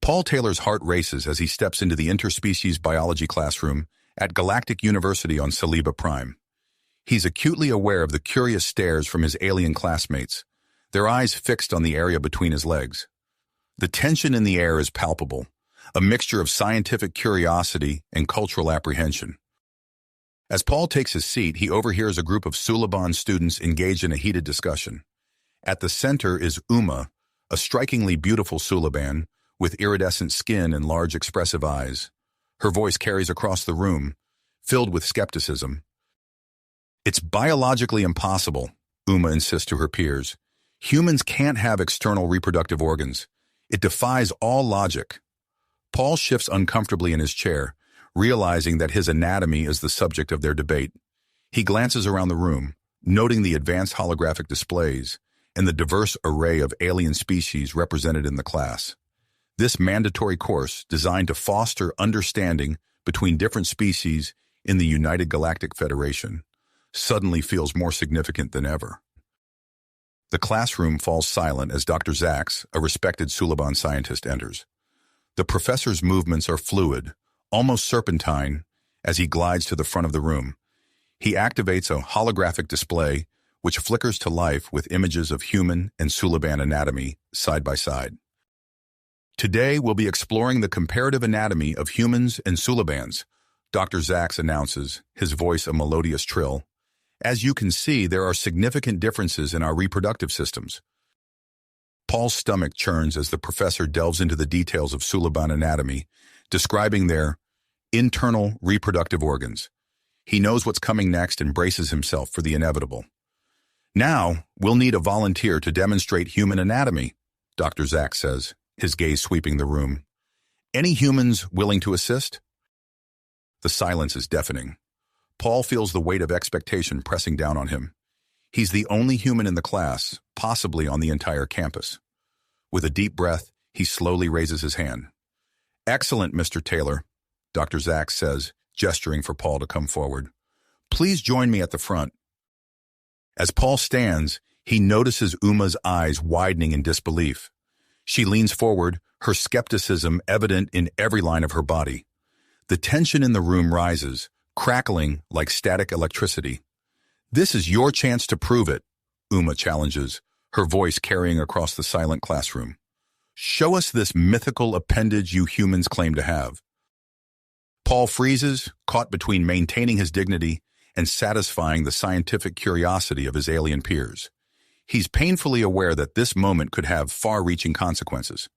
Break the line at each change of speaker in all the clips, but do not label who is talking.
Paul Taylor's heart races as he steps into the interspecies biology classroom at Galactic University on Saliba Prime. He's acutely aware of the curious stares from his alien classmates, their eyes fixed on the area between his legs. The tension in the air is palpable, a mixture of scientific curiosity and cultural apprehension. As Paul takes his seat, he overhears a group of Suliban students engaged in a heated discussion. At the center is Uma, a strikingly beautiful Suliban with iridescent skin and large expressive eyes. Her voice carries across the room, filled with skepticism. "It's biologically impossible," Uma insists to her peers. "Humans can't have external reproductive organs. It defies all logic." Paul shifts uncomfortably in his chair, realizing that his anatomy is the subject of their debate. He glances around the room, noting the advanced holographic displays and the diverse array of alien species represented in the class. This mandatory course, designed to foster understanding between different species in the United Galactic Federation, suddenly feels more significant than ever. The classroom falls silent as Dr. Zax, a respected Suliban scientist, enters. The professor's movements are fluid, almost serpentine, as he glides to the front of the room. He activates a holographic display which flickers to life with images of human and Suliban anatomy side by side. "Today we'll be exploring the comparative anatomy of humans and Sulibans," Dr. Zax announces, his voice a melodious trill. "As you can see, there are significant differences in our reproductive systems." Paul's stomach churns as the professor delves into the details of Suliban anatomy, describing their internal reproductive organs. He knows what's coming next and braces himself for the inevitable. "Now, we'll need a volunteer to demonstrate human anatomy," Dr. Zax says, his gaze sweeping the room. "Any humans willing to assist?" The silence is deafening. Paul feels the weight of expectation pressing down on him. He's the only human in the class, possibly on the entire campus. With a deep breath, he slowly raises his hand. "Excellent, Mr. Taylor," Dr. Zax says, gesturing for Paul to come forward. "Please join me at the front." As Paul stands, he notices Uma's eyes widening in disbelief. She leans forward, her skepticism evident in every line of her body. The tension in the room rises, crackling like static electricity. "This is your chance to prove it," Uma challenges, her voice carrying across the silent classroom. "Show us this mythical appendage you humans claim to have." Paul freezes, caught between maintaining his dignity and satisfying the scientific curiosity of his alien peers. He's painfully aware that this moment could have far-reaching consequences.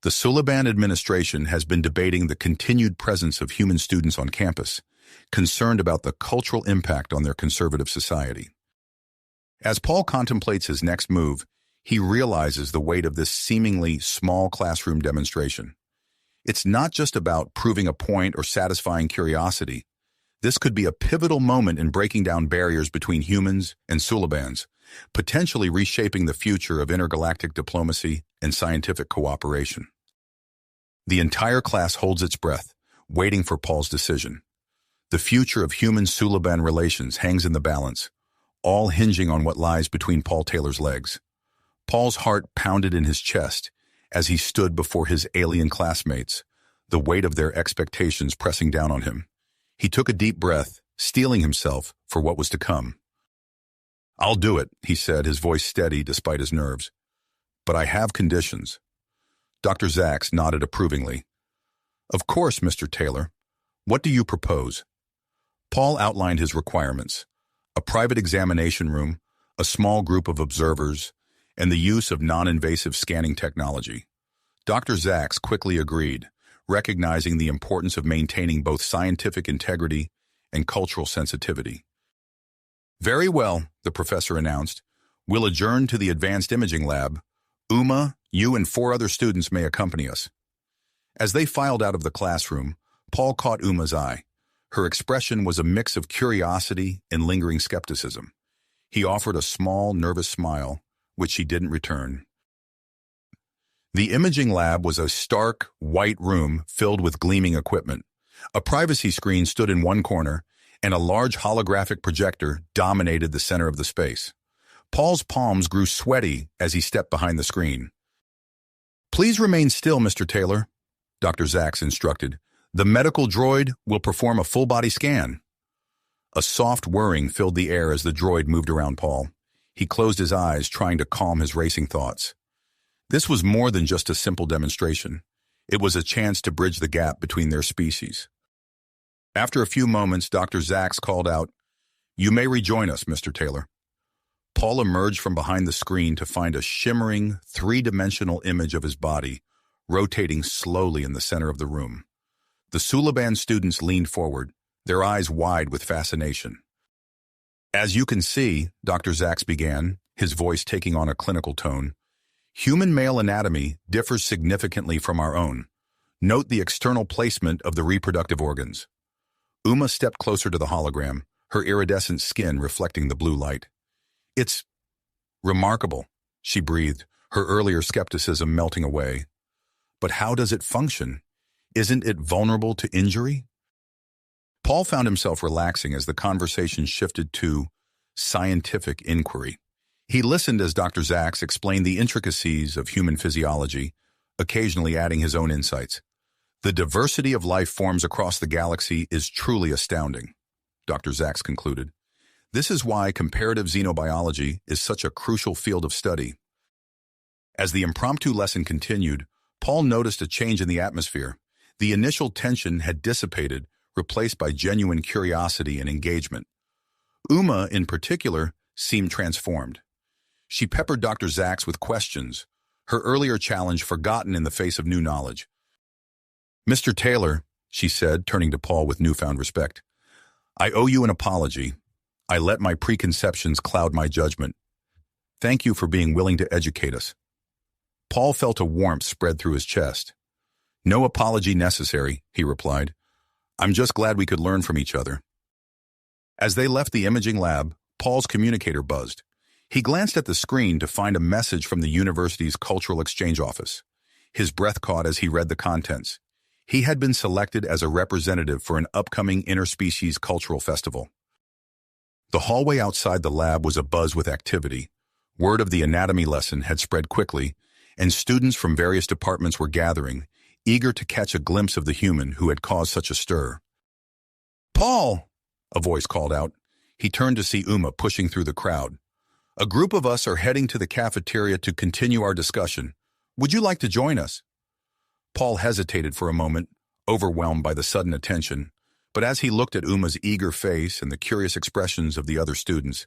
The Suliban administration has been debating the continued presence of human students on campus, concerned about the cultural impact on their conservative society. As Paul contemplates his next move, he realizes the weight of this seemingly small classroom demonstration. It's not just about proving a point or satisfying curiosity. This could be a pivotal moment in breaking down barriers between humans and Sulibans, potentially reshaping the future of intergalactic diplomacy and scientific cooperation. The entire class holds its breath, waiting for Paul's decision. The future of human-Suliban relations hangs in the balance, all hinging on what lies between Paul Taylor's legs. Paul's heart pounded in his chest as he stood before his alien classmates, the weight of their expectations pressing down on him. He took a deep breath, steeling himself for what was to come. "I'll do it," he said, his voice steady despite his nerves. "But I have conditions." Dr. Zax nodded approvingly. "Of course, Mr. Taylor. What do you propose?" Paul outlined his requirements: a private examination room, a small group of observers, and the use of non-invasive scanning technology. Dr. Zax quickly agreed, recognizing the importance of maintaining both scientific integrity and cultural sensitivity. "Very well," the professor announced. "We'll adjourn to the advanced imaging lab. Uma, you and 4 other students may accompany us." As they filed out of the classroom, Paul caught Uma's eye. Her expression was a mix of curiosity and lingering skepticism. He offered a small, nervous smile, which she didn't return. The imaging lab was a stark, white room filled with gleaming equipment. A privacy screen stood in one corner, and a large holographic projector dominated the center of the space. Paul's palms grew sweaty as he stepped behind the screen. "Please remain still, Mr. Taylor," Dr. Zaks instructed. The medical droid will perform a full-body scan. A soft whirring filled the air as the droid moved around Paul. He closed his eyes, trying to calm his racing thoughts. This was more than just a simple demonstration. It was a chance to bridge the gap between their species. After a few moments, Dr. Zaks called out, "You may rejoin us, Mr. Taylor." Paul emerged from behind the screen to find a shimmering, three-dimensional image of his body, rotating slowly in the center of the room. The Suliban students leaned forward, their eyes wide with fascination. "As you can see," Dr. Zaks began, his voice taking on a clinical tone, "human male anatomy differs significantly from our own. Note the external placement of the reproductive organs." Uma stepped closer to the hologram, her iridescent skin reflecting the blue light. "It's remarkable," she breathed, her earlier skepticism melting away. "But how does it function? Isn't it vulnerable to injury?" Paul found himself relaxing as the conversation shifted to scientific inquiry. He listened as Dr. Zaks explained the intricacies of human physiology, occasionally adding his own insights. "The diversity of life forms across the galaxy is truly astounding," Dr. Zaks concluded. "This is why comparative xenobiology is such a crucial field of study." As the impromptu lesson continued, Paul noticed a change in the atmosphere. The initial tension had dissipated, replaced by genuine curiosity and engagement. Uma, in particular, seemed transformed. She peppered Dr. Zaks with questions, her earlier challenge forgotten in the face of new knowledge. "Mr. Taylor," she said, turning to Paul with newfound respect, "I owe you an apology. I let my preconceptions cloud my judgment. Thank you for being willing to educate us." Paul felt a warmth spread through his chest. "No apology necessary," he replied. "I'm just glad we could learn from each other." As they left the imaging lab, Paul's communicator buzzed. He glanced at the screen to find a message from the university's cultural exchange office. His breath caught as he read the contents. He had been selected as a representative for an upcoming interspecies cultural festival. The hallway outside the lab was abuzz with activity. Word of the anatomy lesson had spread quickly, and students from various departments were gathering, eager to catch a glimpse of the human who had caused such a stir. "Paul!" a voice called out. He turned to see Uma pushing through the crowd. "A group of us are heading to the cafeteria to continue our discussion. Would you like to join us?" Paul hesitated for a moment, overwhelmed by the sudden attention, but as he looked at Uma's eager face and the curious expressions of the other students,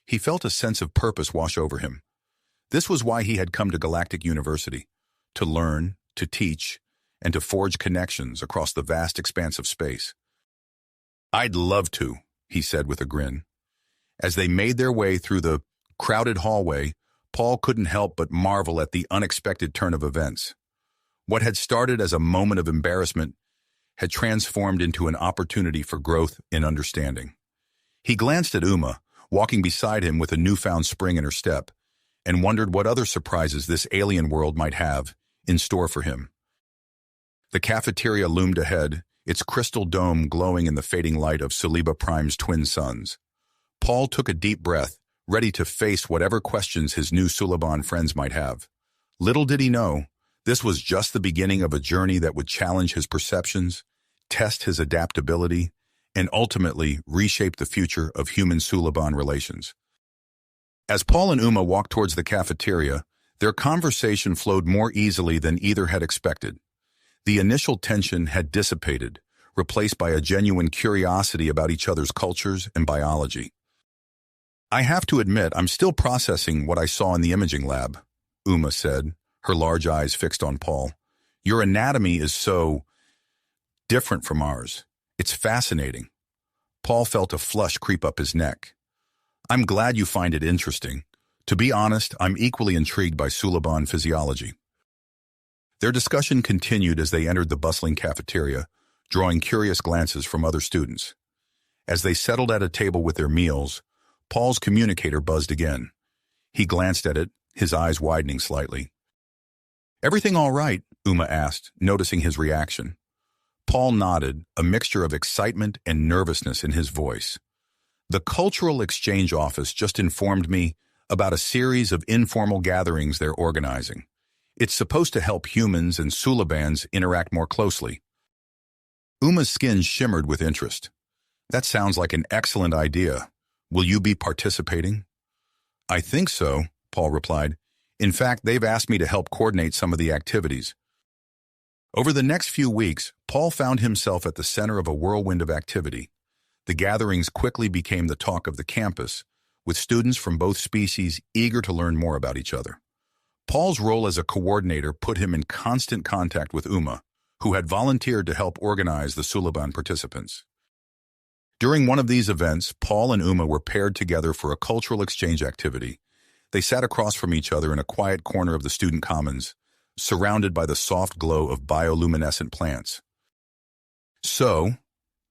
he felt a sense of purpose wash over him. This was why he had come to Galactic University, to learn, to teach, and to forge connections across the vast expanse of space. "I'd love to," he said with a grin. As they made their way through the crowded hallway, Paul couldn't help but marvel at the unexpected turn of events. What had started as a moment of embarrassment had transformed into an opportunity for growth and understanding. He glanced at Uma, walking beside him with a newfound spring in her step, and wondered what other surprises this alien world might have in store for him. The cafeteria loomed ahead, its crystal dome glowing in the fading light of Saliba Prime's twin suns. Paul took a deep breath, ready to face whatever questions his new Suliban friends might have. Little did he know, this was just the beginning of a journey that would challenge his perceptions, test his adaptability, and ultimately reshape the future of human-Suliban relations. As Paul and Uma walked towards the cafeteria, their conversation flowed more easily than either had expected. The initial tension had dissipated, replaced by a genuine curiosity about each other's cultures and biology. "I have to admit, I'm still processing what I saw in the imaging lab," Uma said, her large eyes fixed on Paul. "Your anatomy is so different from ours. It's fascinating." Paul felt a flush creep up his neck. "I'm glad you find it interesting. To be honest, I'm equally intrigued by Suliban physiology." Their discussion continued as they entered the bustling cafeteria, drawing curious glances from other students. As they settled at a table with their meals, Paul's communicator buzzed again. He glanced at it, his eyes widening slightly. "Everything all right?" Uma asked, noticing his reaction. Paul nodded, a mixture of excitement and nervousness in his voice. "The Cultural Exchange Office just informed me about a series of informal gatherings they're organizing. It's supposed to help humans and Sulabans interact more closely. Uma's skin shimmered with interest. That sounds like an excellent idea. Will you be participating? I think so, Paul replied. In fact, they've asked me to help coordinate some of the activities. Over the next few weeks, Paul found himself at the center of a whirlwind of activity. The gatherings quickly became the talk of the campus, with students from both species eager to learn more about each other. Paul's role as a coordinator put him in constant contact with Uma, who had volunteered to help organize the Sulaban participants. During one of these events, Paul and Uma were paired together for a cultural exchange activity. They sat across from each other in a quiet corner of the student commons, surrounded by the soft glow of bioluminescent plants. So,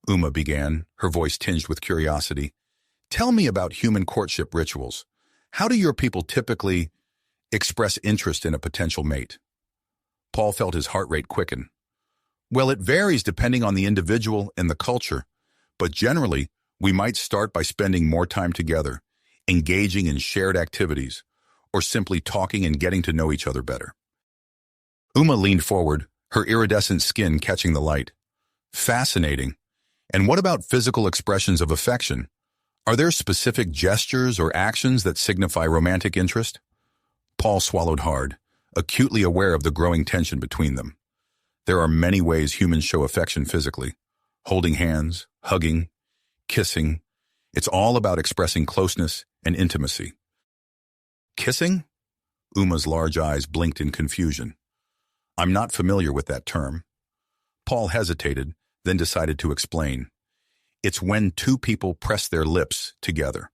Uma began, her voice tinged with curiosity, tell me about human courtship rituals. How do your people typically express interest in a potential mate? Paul felt his heart rate quicken. Well, it varies depending on the individual and the culture, but generally, we might start by spending more time together, engaging in shared activities, or simply talking and getting to know each other better. Uma leaned forward, her iridescent skin catching the light. Fascinating. And what about physical expressions of affection? Are there specific gestures or actions that signify romantic interest? Paul swallowed hard, acutely aware of the growing tension between them. There are many ways humans show affection physically. Holding hands, hugging, kissing. It's all about expressing closeness and intimacy. Kissing? Uma's large eyes blinked in confusion. I'm not familiar with that term. Paul hesitated, then decided to explain. It's when two people press their lips together.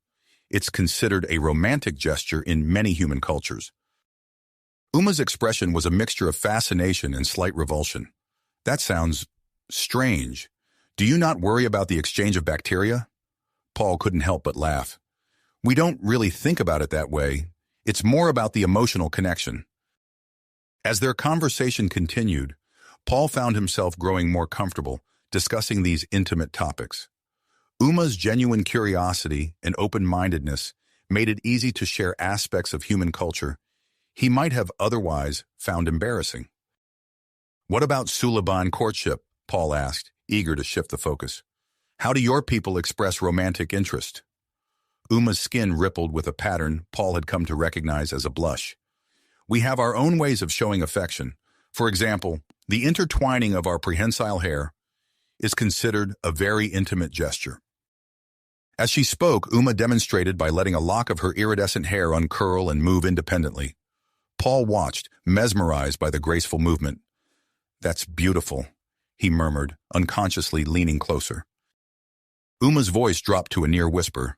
It's considered a romantic gesture in many human cultures. Uma's expression was a mixture of fascination and slight revulsion. That sounds strange. Do you not worry about the exchange of bacteria? Paul couldn't help but laugh. We don't really think about it that way. It's more about the emotional connection. As their conversation continued, Paul found himself growing more comfortable discussing these intimate topics. Uma's genuine curiosity and open-mindedness made it easy to share aspects of human culture he might have otherwise found embarrassing. What about Sulaban courtship? Paul asked, eager to shift the focus. How do your people express romantic interest? Uma's skin rippled with a pattern Paul had come to recognize as a blush. We have our own ways of showing affection. For example, the intertwining of our prehensile hair is considered a very intimate gesture. As she spoke, Uma demonstrated by letting a lock of her iridescent hair uncurl and move independently. Paul watched, mesmerized by the graceful movement. That's beautiful, he murmured, unconsciously leaning closer. Uma's voice dropped to a near whisper.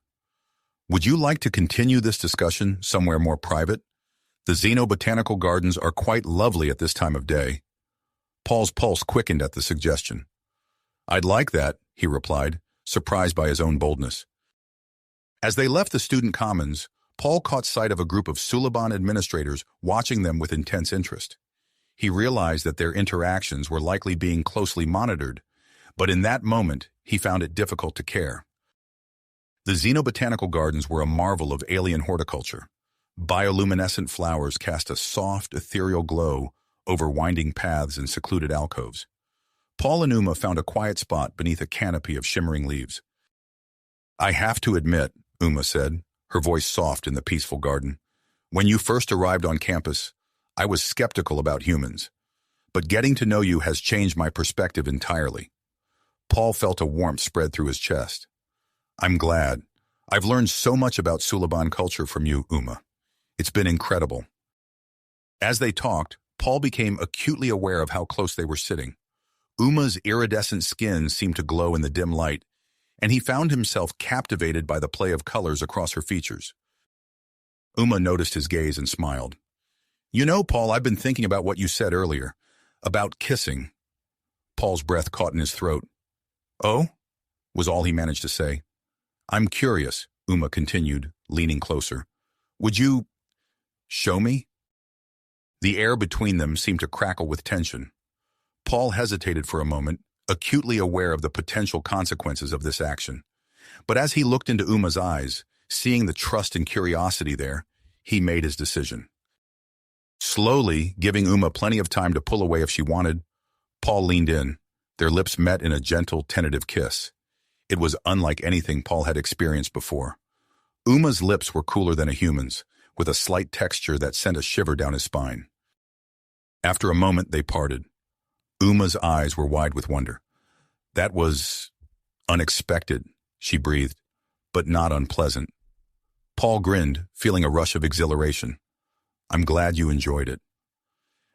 Would you like to continue this discussion somewhere more private? The xenobotanical gardens are quite lovely at this time of day. Paul's pulse quickened at the suggestion. I'd like that, he replied, surprised by his own boldness. As they left the student commons, Paul caught sight of a group of Sulaban administrators watching them with intense interest. He realized that their interactions were likely being closely monitored, but in that moment, he found it difficult to care. The xenobotanical gardens were a marvel of alien horticulture. Bioluminescent flowers cast a soft, ethereal glow over winding paths and secluded alcoves. Paul and Uma found a quiet spot beneath a canopy of shimmering leaves. I have to admit, Uma said, her voice soft in the peaceful garden, when you first arrived on campus, I was skeptical about humans, but getting to know you has changed my perspective entirely. Paul felt a warmth spread through his chest. I'm glad. I've learned so much about Sulaban culture from you, Uma. It's been incredible. As they talked, Paul became acutely aware of how close they were sitting. Uma's iridescent skin seemed to glow in the dim light, and he found himself captivated by the play of colors across her features. Uma noticed his gaze and smiled. You know, Paul, I've been thinking about what you said earlier, about kissing. Paul's breath caught in his throat. Oh? Was all he managed to say. I'm curious, Uma continued, leaning closer. Would you show me? The air between them seemed to crackle with tension. Paul hesitated for a moment, acutely aware of the potential consequences of this action. But as he looked into Uma's eyes, seeing the trust and curiosity there, he made his decision. Slowly, giving Uma plenty of time to pull away if she wanted, Paul leaned in. Their lips met in a gentle, tentative kiss. It was unlike anything Paul had experienced before. Uma's lips were cooler than a human's, with a slight texture that sent a shiver down his spine. After a moment, they parted. Uma's eyes were wide with wonder. That was unexpected, she breathed, but not unpleasant. Paul grinned, feeling a rush of exhilaration. I'm glad you enjoyed it.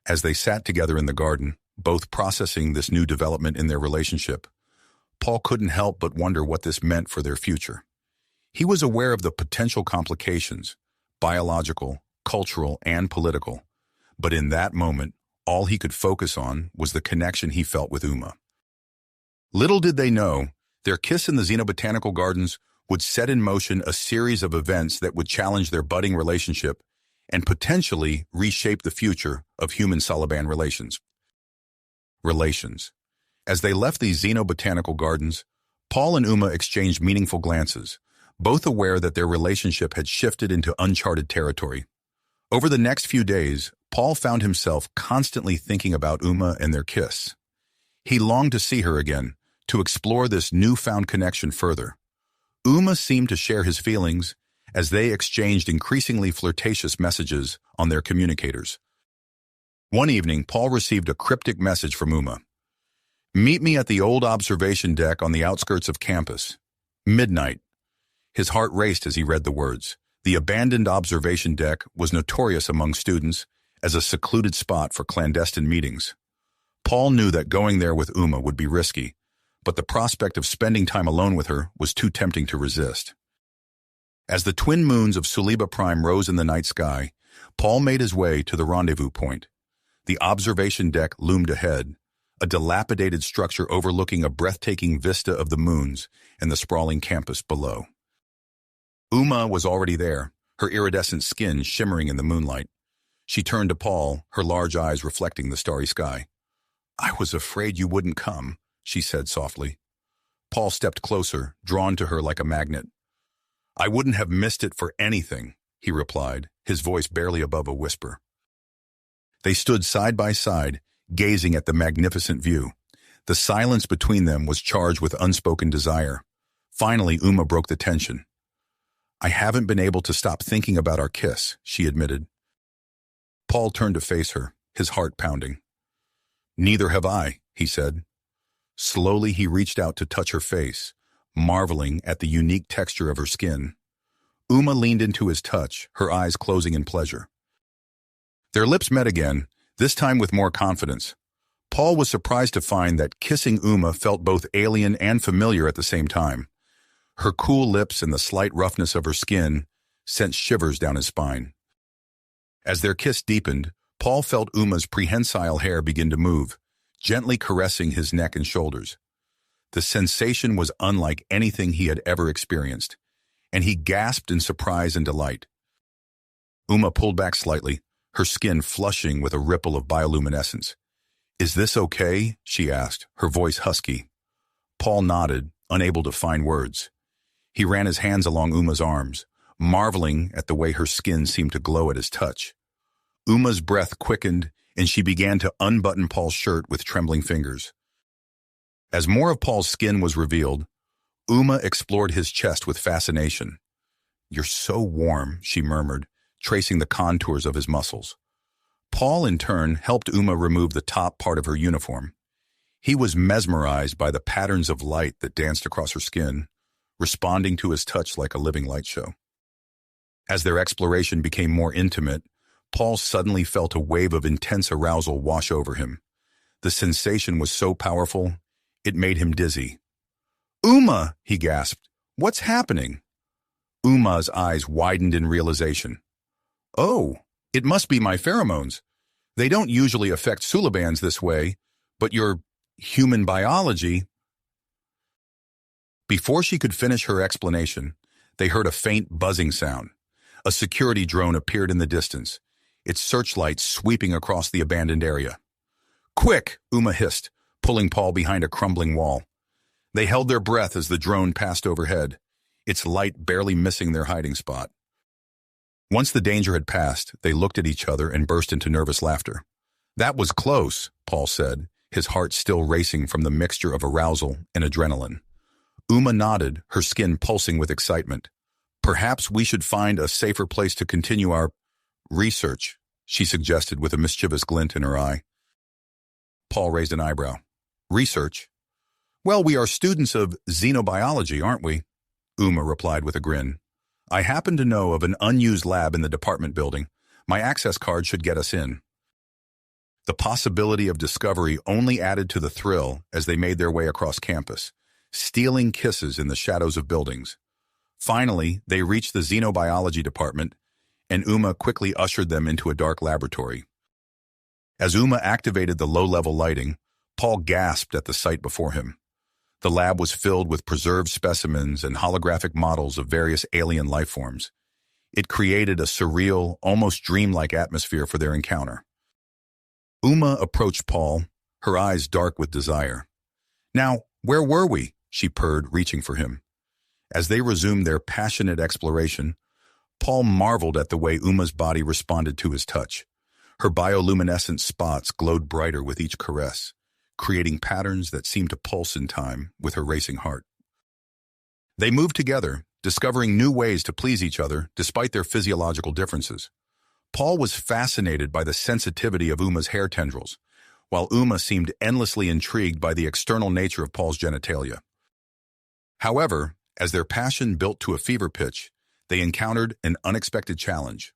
As they sat together in the garden, both processing this new development in their relationship, Paul couldn't help but wonder what this meant for their future. He was aware of the potential complications, biological, cultural, and political, but in that moment, all he could focus on was the connection he felt with Uma. Little did they know, their kiss in the xenobotanical gardens would set in motion a series of events that would challenge their budding relationship and potentially reshape the future of human-Saliban relations. As they left these xenobotanical gardens, Paul and Uma exchanged meaningful glances, both aware that their relationship had shifted into uncharted territory. Over the next few days, Paul found himself constantly thinking about Uma and their kiss. He longed to see her again, to explore this newfound connection further. Uma seemed to share his feelings as they exchanged increasingly flirtatious messages on their communicators. One evening, Paul received a cryptic message from Uma. Meet me at the old observation deck on the outskirts of campus. Midnight. His heart raced as he read the words. The abandoned observation deck was notorious among students as a secluded spot for clandestine meetings. Paul knew that going there with Uma would be risky, but the prospect of spending time alone with her was too tempting to resist. As the twin moons of Suliba Prime rose in the night sky, Paul made his way to the rendezvous point. The observation deck loomed ahead, a dilapidated structure overlooking a breathtaking vista of the moons and the sprawling campus below. Uma was already there, her iridescent skin shimmering in the moonlight. She turned to Paul, her large eyes reflecting the starry sky. I was afraid you wouldn't come, she said softly. Paul stepped closer, drawn to her like a magnet. I wouldn't have missed it for anything, he replied, his voice barely above a whisper. They stood side by side, gazing at the magnificent view. The silence between them was charged with unspoken desire. Finally, Uma broke the tension. I haven't been able to stop thinking about our kiss, she admitted. Paul turned to face her, his heart pounding. Neither have I, he said. Slowly, he reached out to touch her face, marveling at the unique texture of her skin. Uma leaned into his touch, her eyes closing in pleasure. Their lips met again, this time with more confidence. Paul was surprised to find that kissing Uma felt both alien and familiar at the same time. Her cool lips and the slight roughness of her skin sent shivers down his spine. As their kiss deepened, Paul felt Uma's prehensile hair begin to move, gently caressing his neck and shoulders. The sensation was unlike anything he had ever experienced, and he gasped in surprise and delight. Uma pulled back slightly, her skin flushing with a ripple of bioluminescence. Is this okay? She asked, her voice husky. Paul nodded, unable to find words. He ran his hands along Uma's arms, marveling at the way her skin seemed to glow at his touch. Uma's breath quickened, and she began to unbutton Paul's shirt with trembling fingers. As more of Paul's skin was revealed, Uma explored his chest with fascination. You're so warm, she murmured, tracing the contours of his muscles. Paul, in turn, helped Uma remove the top part of her uniform. He was mesmerized by the patterns of light that danced across her skin, responding to his touch like a living light show. As their exploration became more intimate, Paul suddenly felt a wave of intense arousal wash over him. The sensation was so powerful, it made him dizzy. Uma, he gasped, what's happening? Uma's eyes widened in realization. Oh, it must be my pheromones. They don't usually affect Sulibans this way, but your human biology. Before she could finish her explanation, they heard a faint buzzing sound. A security drone appeared in the distance, its searchlight sweeping across the abandoned area. Quick, Uma hissed, pulling Paul behind a crumbling wall. They held their breath as the drone passed overhead, its light barely missing their hiding spot. Once the danger had passed, they looked at each other and burst into nervous laughter. "That was close," Paul said, his heart still racing from the mixture of arousal and adrenaline. Uma nodded, her skin pulsing with excitement. "Perhaps we should find a safer place to continue our research," she suggested with a mischievous glint in her eye. Paul raised an eyebrow. "Research? Well, we are students of xenobiology, aren't we?" Uma replied with a grin. "I happen to know of an unused lab in the department building. My access card should get us in." The possibility of discovery only added to the thrill as they made their way across campus, stealing kisses in the shadows of buildings. Finally, they reached the xenobiology department, and Uma quickly ushered them into a dark laboratory. As Uma activated the low-level lighting, Paul gasped at the sight before him. The lab was filled with preserved specimens and holographic models of various alien life forms. It created a surreal, almost dreamlike atmosphere for their encounter. Uma approached Paul, her eyes dark with desire. "Now, where were we?" she purred, reaching for him. As they resumed their passionate exploration, Paul marveled at the way Uma's body responded to his touch. Her bioluminescent spots glowed brighter with each caress, creating patterns that seemed to pulse in time with her racing heart. They moved together, discovering new ways to please each other despite their physiological differences. Paul was fascinated by the sensitivity of Uma's hair tendrils, while Uma seemed endlessly intrigued by the external nature of Paul's genitalia. However, as their passion built to a fever pitch, they encountered an unexpected challenge.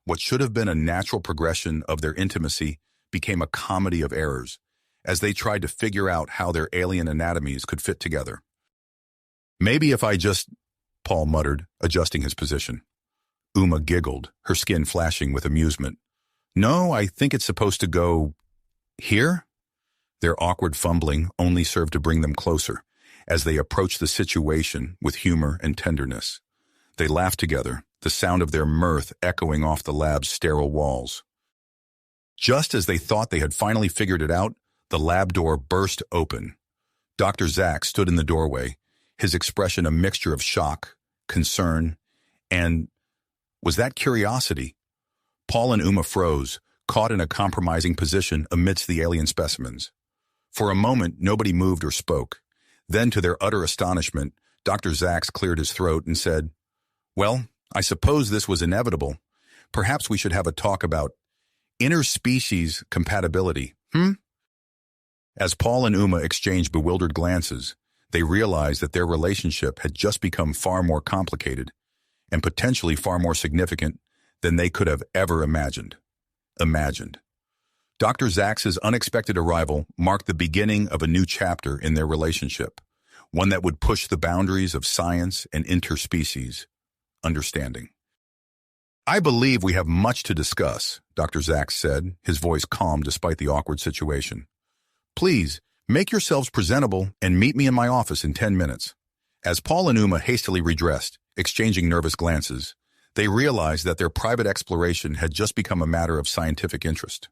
What should have been a natural progression of their intimacy became a comedy of errors, as they tried to figure out how their alien anatomies could fit together. "Maybe if I just," Paul muttered, adjusting his position. Uma giggled, her skin flashing with amusement. "No, I think it's supposed to go here?" Their awkward fumbling only served to bring them closer, as they approached the situation with humor and tenderness. They laughed together, the sound of their mirth echoing off the lab's sterile walls. Just as they thought they had finally figured it out, the lab door burst open. Dr. Zach stood in the doorway, his expression a mixture of shock, concern, and was that curiosity? Paul and Uma froze, caught in a compromising position amidst the alien specimens. For a moment, nobody moved or spoke. Then, to their utter astonishment, Dr. Zach cleared his throat and said, "Well, I suppose this was inevitable. Perhaps we should have a talk about interspecies compatibility, As Paul and Uma exchanged bewildered glances, they realized that their relationship had just become far more complicated and potentially far more significant than they could have ever imagined. Dr. Zach's unexpected arrival marked the beginning of a new chapter in their relationship, one that would push the boundaries of science and interspecies understanding. "I believe we have much to discuss," Dr. Zach said, his voice calm despite the awkward situation. "Please, make yourselves presentable and meet me in my office in 10 minutes. As Paul and Uma hastily redressed, exchanging nervous glances, they realized that their private exploration had just become a matter of scientific interest.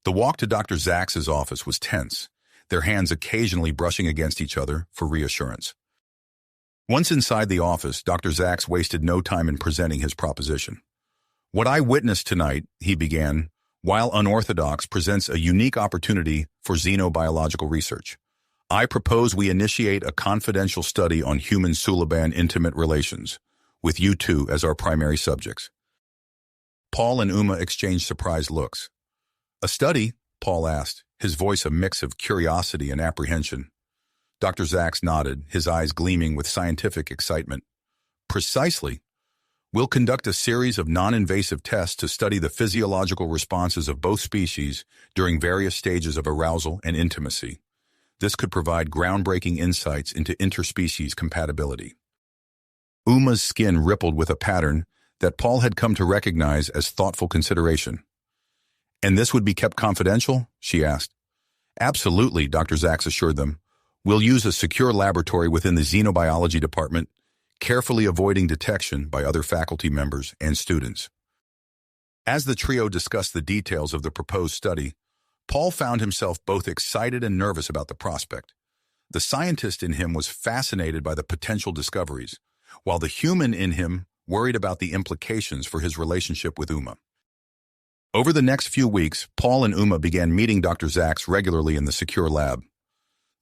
The walk to Dr. Zach's office was tense, their hands occasionally brushing against each other for reassurance. Once inside the office, Dr. Zach wasted no time in presenting his proposition. "What I witnessed tonight," he began, "while unorthodox, presents a unique opportunity for xenobiological research. I propose we initiate a confidential study on human Suliban intimate relations, with you two as our primary subjects." Paul and Uma exchanged surprised looks. "A study?" Paul asked, his voice a mix of curiosity and apprehension. Dr. Zach nodded, his eyes gleaming with scientific excitement. "Precisely. We'll conduct a series of non-invasive tests to study the physiological responses of both species during various stages of arousal and intimacy. This could provide groundbreaking insights into interspecies compatibility." Uma's skin rippled with a pattern that Paul had come to recognize as thoughtful consideration. "And this would be kept confidential?" she asked. "Absolutely," Dr. Zach assured them. "We'll use a secure laboratory within the xenobiology department, carefully avoiding detection by other faculty members and students." As the trio discussed the details of the proposed study, Paul found himself both excited and nervous about the prospect. The scientist in him was fascinated by the potential discoveries, while the human in him worried about the implications for his relationship with Uma. Over the next few weeks, Paul and Uma began meeting Dr. Zaks regularly in the secure lab.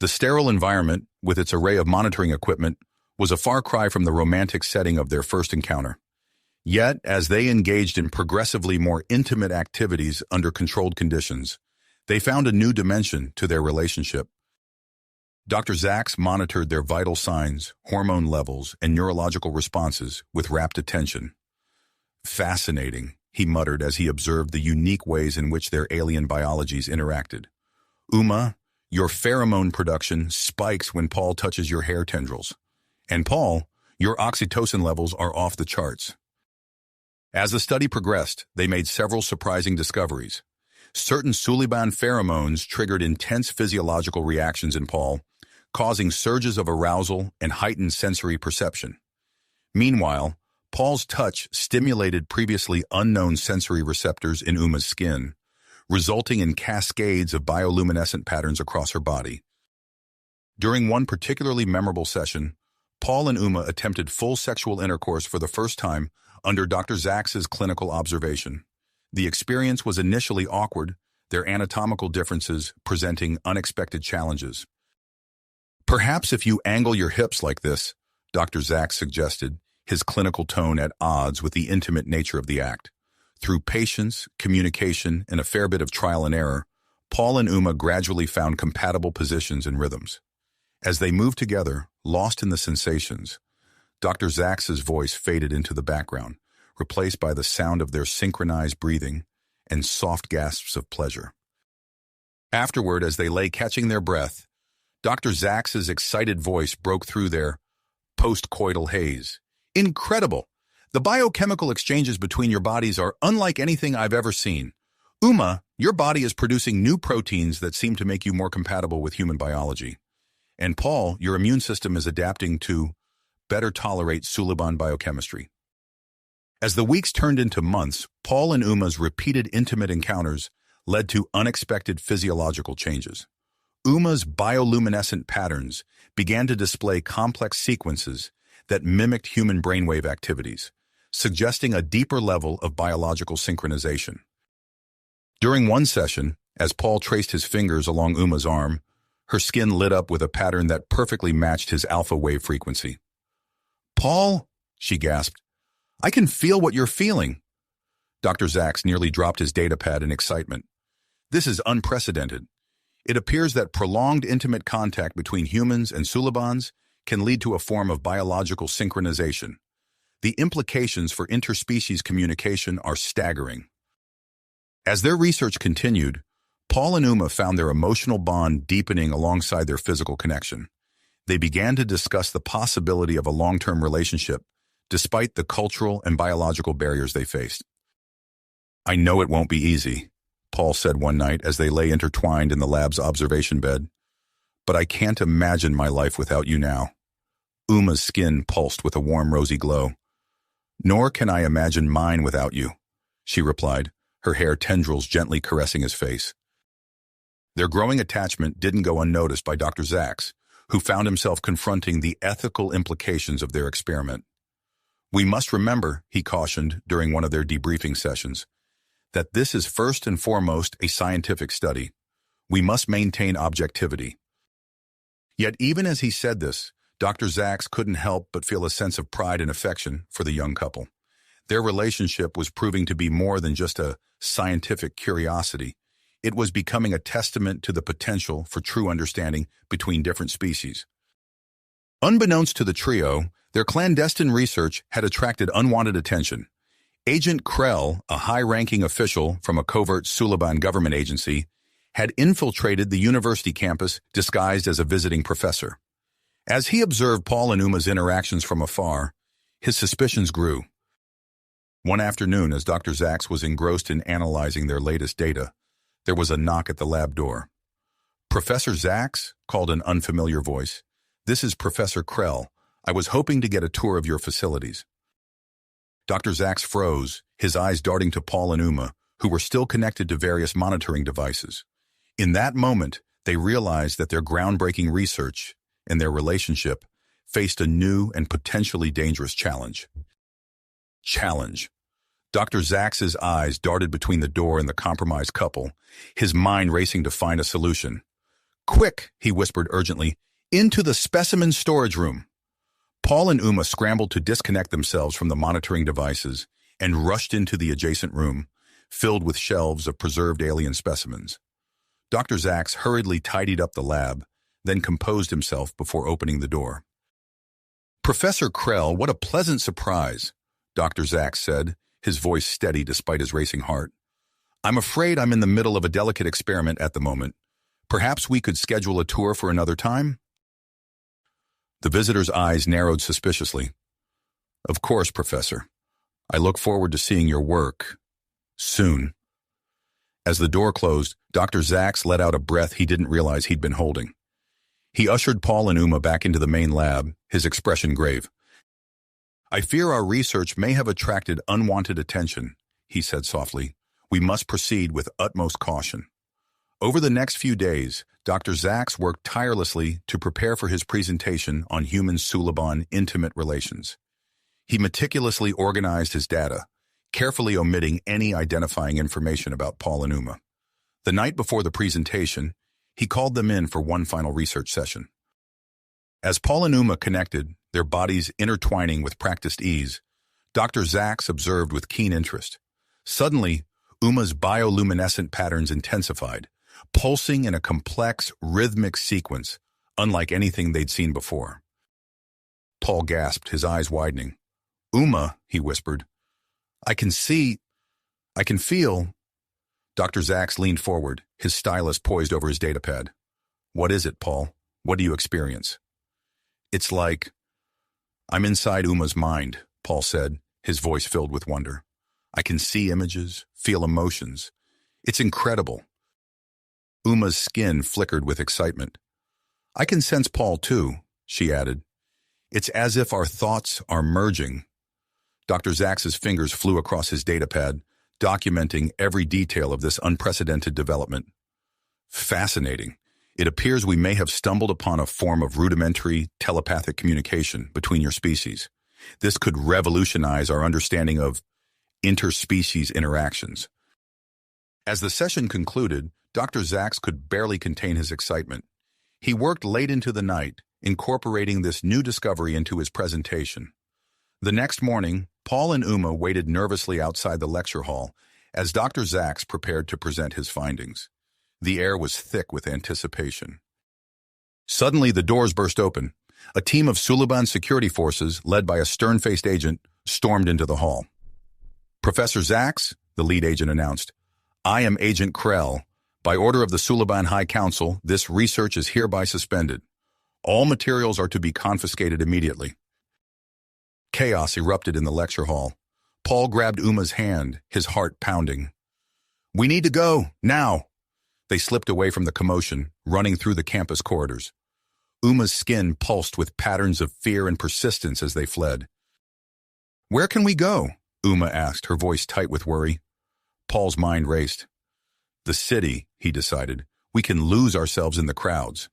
The sterile environment, with its array of monitoring equipment, was a far cry from the romantic setting of their first encounter. Yet, as they engaged in progressively more intimate activities under controlled conditions, they found a new dimension to their relationship. Dr. Zaks monitored their vital signs, hormone levels, and neurological responses with rapt attention. "Fascinating," he muttered as he observed the unique ways in which their alien biologies interacted. "Uma, your pheromone production spikes when Paul touches your hair tendrils. And Paul, your oxytocin levels are off the charts." As the study progressed, they made several surprising discoveries. Certain Suliban pheromones triggered intense physiological reactions in Paul, causing surges of arousal and heightened sensory perception. Meanwhile, Paul's touch stimulated previously unknown sensory receptors in Uma's skin, resulting in cascades of bioluminescent patterns across her body. During one particularly memorable session, Paul and Uma attempted full sexual intercourse for the first time under Dr. Zaks's clinical observation. The experience was initially awkward, their anatomical differences presenting unexpected challenges. "Perhaps if you angle your hips like this," Dr. Zaks suggested, his clinical tone at odds with the intimate nature of the act. Through patience, communication, and a fair bit of trial and error, Paul and Uma gradually found compatible positions and rhythms. As they moved together, lost in the sensations, Dr. Zaks's voice faded into the background, replaced by the sound of their synchronized breathing and soft gasps of pleasure. Afterward, as they lay catching their breath, Dr. Zaks's excited voice broke through their post-coital haze. "Incredible! The biochemical exchanges between your bodies are unlike anything I've ever seen. Uma, your body is producing new proteins that seem to make you more compatible with human biology. And Paul, your immune system is adapting to better tolerate Suliban biochemistry." As the weeks turned into months, Paul and Uma's repeated intimate encounters led to unexpected physiological changes. Uma's bioluminescent patterns began to display complex sequences that mimicked human brainwave activities, suggesting a deeper level of biological synchronization. During one session, as Paul traced his fingers along Uma's arm, her skin lit up with a pattern that perfectly matched his alpha wave frequency. "Paul," she gasped, "I can feel what you're feeling." Dr. Zaks nearly dropped his datapad in excitement. "This is unprecedented. It appears that prolonged intimate contact between humans and Sulibans can lead to a form of biological synchronization. The implications for interspecies communication are staggering." As their research continued, Paul and Uma found their emotional bond deepening alongside their physical connection. They began to discuss the possibility of a long-term relationship, despite the cultural and biological barriers they faced. "I know it won't be easy," Paul said one night as they lay intertwined in the lab's observation bed, "but I can't imagine my life without you now." Uma's skin pulsed with a warm rosy glow. "Nor can I imagine mine without you," she replied, her hair tendrils gently caressing his face. Their growing attachment didn't go unnoticed by Dr. Zaks, who found himself confronting the ethical implications of their experiment. "We must remember," he cautioned during one of their debriefing sessions, "that this is first and foremost a scientific study. We must maintain objectivity." Yet even as he said this, Dr. Zaks couldn't help but feel a sense of pride and affection for the young couple. Their relationship was proving to be more than just a scientific curiosity. It was becoming a testament to the potential for true understanding between different species. Unbeknownst to the trio, their clandestine research had attracted unwanted attention. Agent Krell, a high-ranking official from a covert Suliban government agency, had infiltrated the university campus disguised as a visiting professor. As he observed Paul and Uma's interactions from afar, his suspicions grew. One afternoon, as Dr. Zaks was engrossed in analyzing their latest data, there was a knock at the lab door. "Professor Zaks?" called an unfamiliar voice. "This is Professor Krell. I was hoping to get a tour of your facilities." Dr. Zaks froze, his eyes darting to Paul and Uma, who were still connected to various monitoring devices. In that moment, they realized that their groundbreaking research and their relationship faced a new and potentially dangerous challenge. Challenge. Dr. Zax's eyes darted between the door and the compromised couple, his mind racing to find a solution. "Quick," he whispered urgently, "into the specimen storage room." Paul and Uma scrambled to disconnect themselves from the monitoring devices and rushed into the adjacent room, filled with shelves of preserved alien specimens. Dr. Zax hurriedly tidied up the lab, then composed himself before opening the door. "Professor Krell, what a pleasant surprise," Dr. Zax said, his voice steady despite his racing heart. "I'm afraid I'm in the middle of a delicate experiment at the moment. Perhaps we could schedule a tour for another time?" The visitor's eyes narrowed suspiciously. "Of course, Professor. I look forward to seeing your work soon." As the door closed, Dr. Zax let out a breath he didn't realize he'd been holding. He ushered Paul and Uma back into the main lab, his expression grave. "I fear our research may have attracted unwanted attention," he said softly. "We must proceed with utmost caution." Over the next few days, Dr. Zax worked tirelessly to prepare for his presentation on human-Suliban intimate relations. He meticulously organized his data, carefully omitting any identifying information about Paul and Uma. The night before the presentation, he called them in for one final research session. As Paul and Uma connected, their bodies intertwining with practiced ease, Dr. Zax observed with keen interest. Suddenly, Uma's bioluminescent patterns intensified, pulsing in a complex, rhythmic sequence, unlike anything they'd seen before. Paul gasped, his eyes widening. "Uma," he whispered. I can feel." Dr. Zax leaned forward, his stylus poised over his datapad. "What is it, Paul? What do you experience?" "It's like I'm inside Uma's mind," Paul said, his voice filled with wonder. "I can see images, feel emotions. It's incredible." Uma's skin flickered with excitement. "I can sense Paul too," she added. "It's as if our thoughts are merging." Dr. Zax's fingers flew across his datapad, documenting every detail of this unprecedented development. "Fascinating. It appears we may have stumbled upon a form of rudimentary telepathic communication between your species. This could revolutionize our understanding of interspecies interactions." As the session concluded, Dr. Zax could barely contain his excitement. He worked late into the night, incorporating this new discovery into his presentation. The next morning, Paul and Uma waited nervously outside the lecture hall as Dr. Zax prepared to present his findings. The air was thick with anticipation. Suddenly, the doors burst open. A team of Suliban security forces, led by a stern-faced agent, stormed into the hall. "Professor Zax," the lead agent announced, "I am Agent Krell. By order of the Suliban High Council, this research is hereby suspended. All materials are to be confiscated immediately." Chaos erupted in the lecture hall. Paul grabbed Uma's hand, his heart pounding. "We need to go, now." They slipped away from the commotion, running through the campus corridors. Uma's skin pulsed with patterns of fear and persistence as they fled. "Where can we go?" Uma asked, her voice tight with worry. Paul's mind raced. "The city," he decided. "We can lose ourselves in the crowds."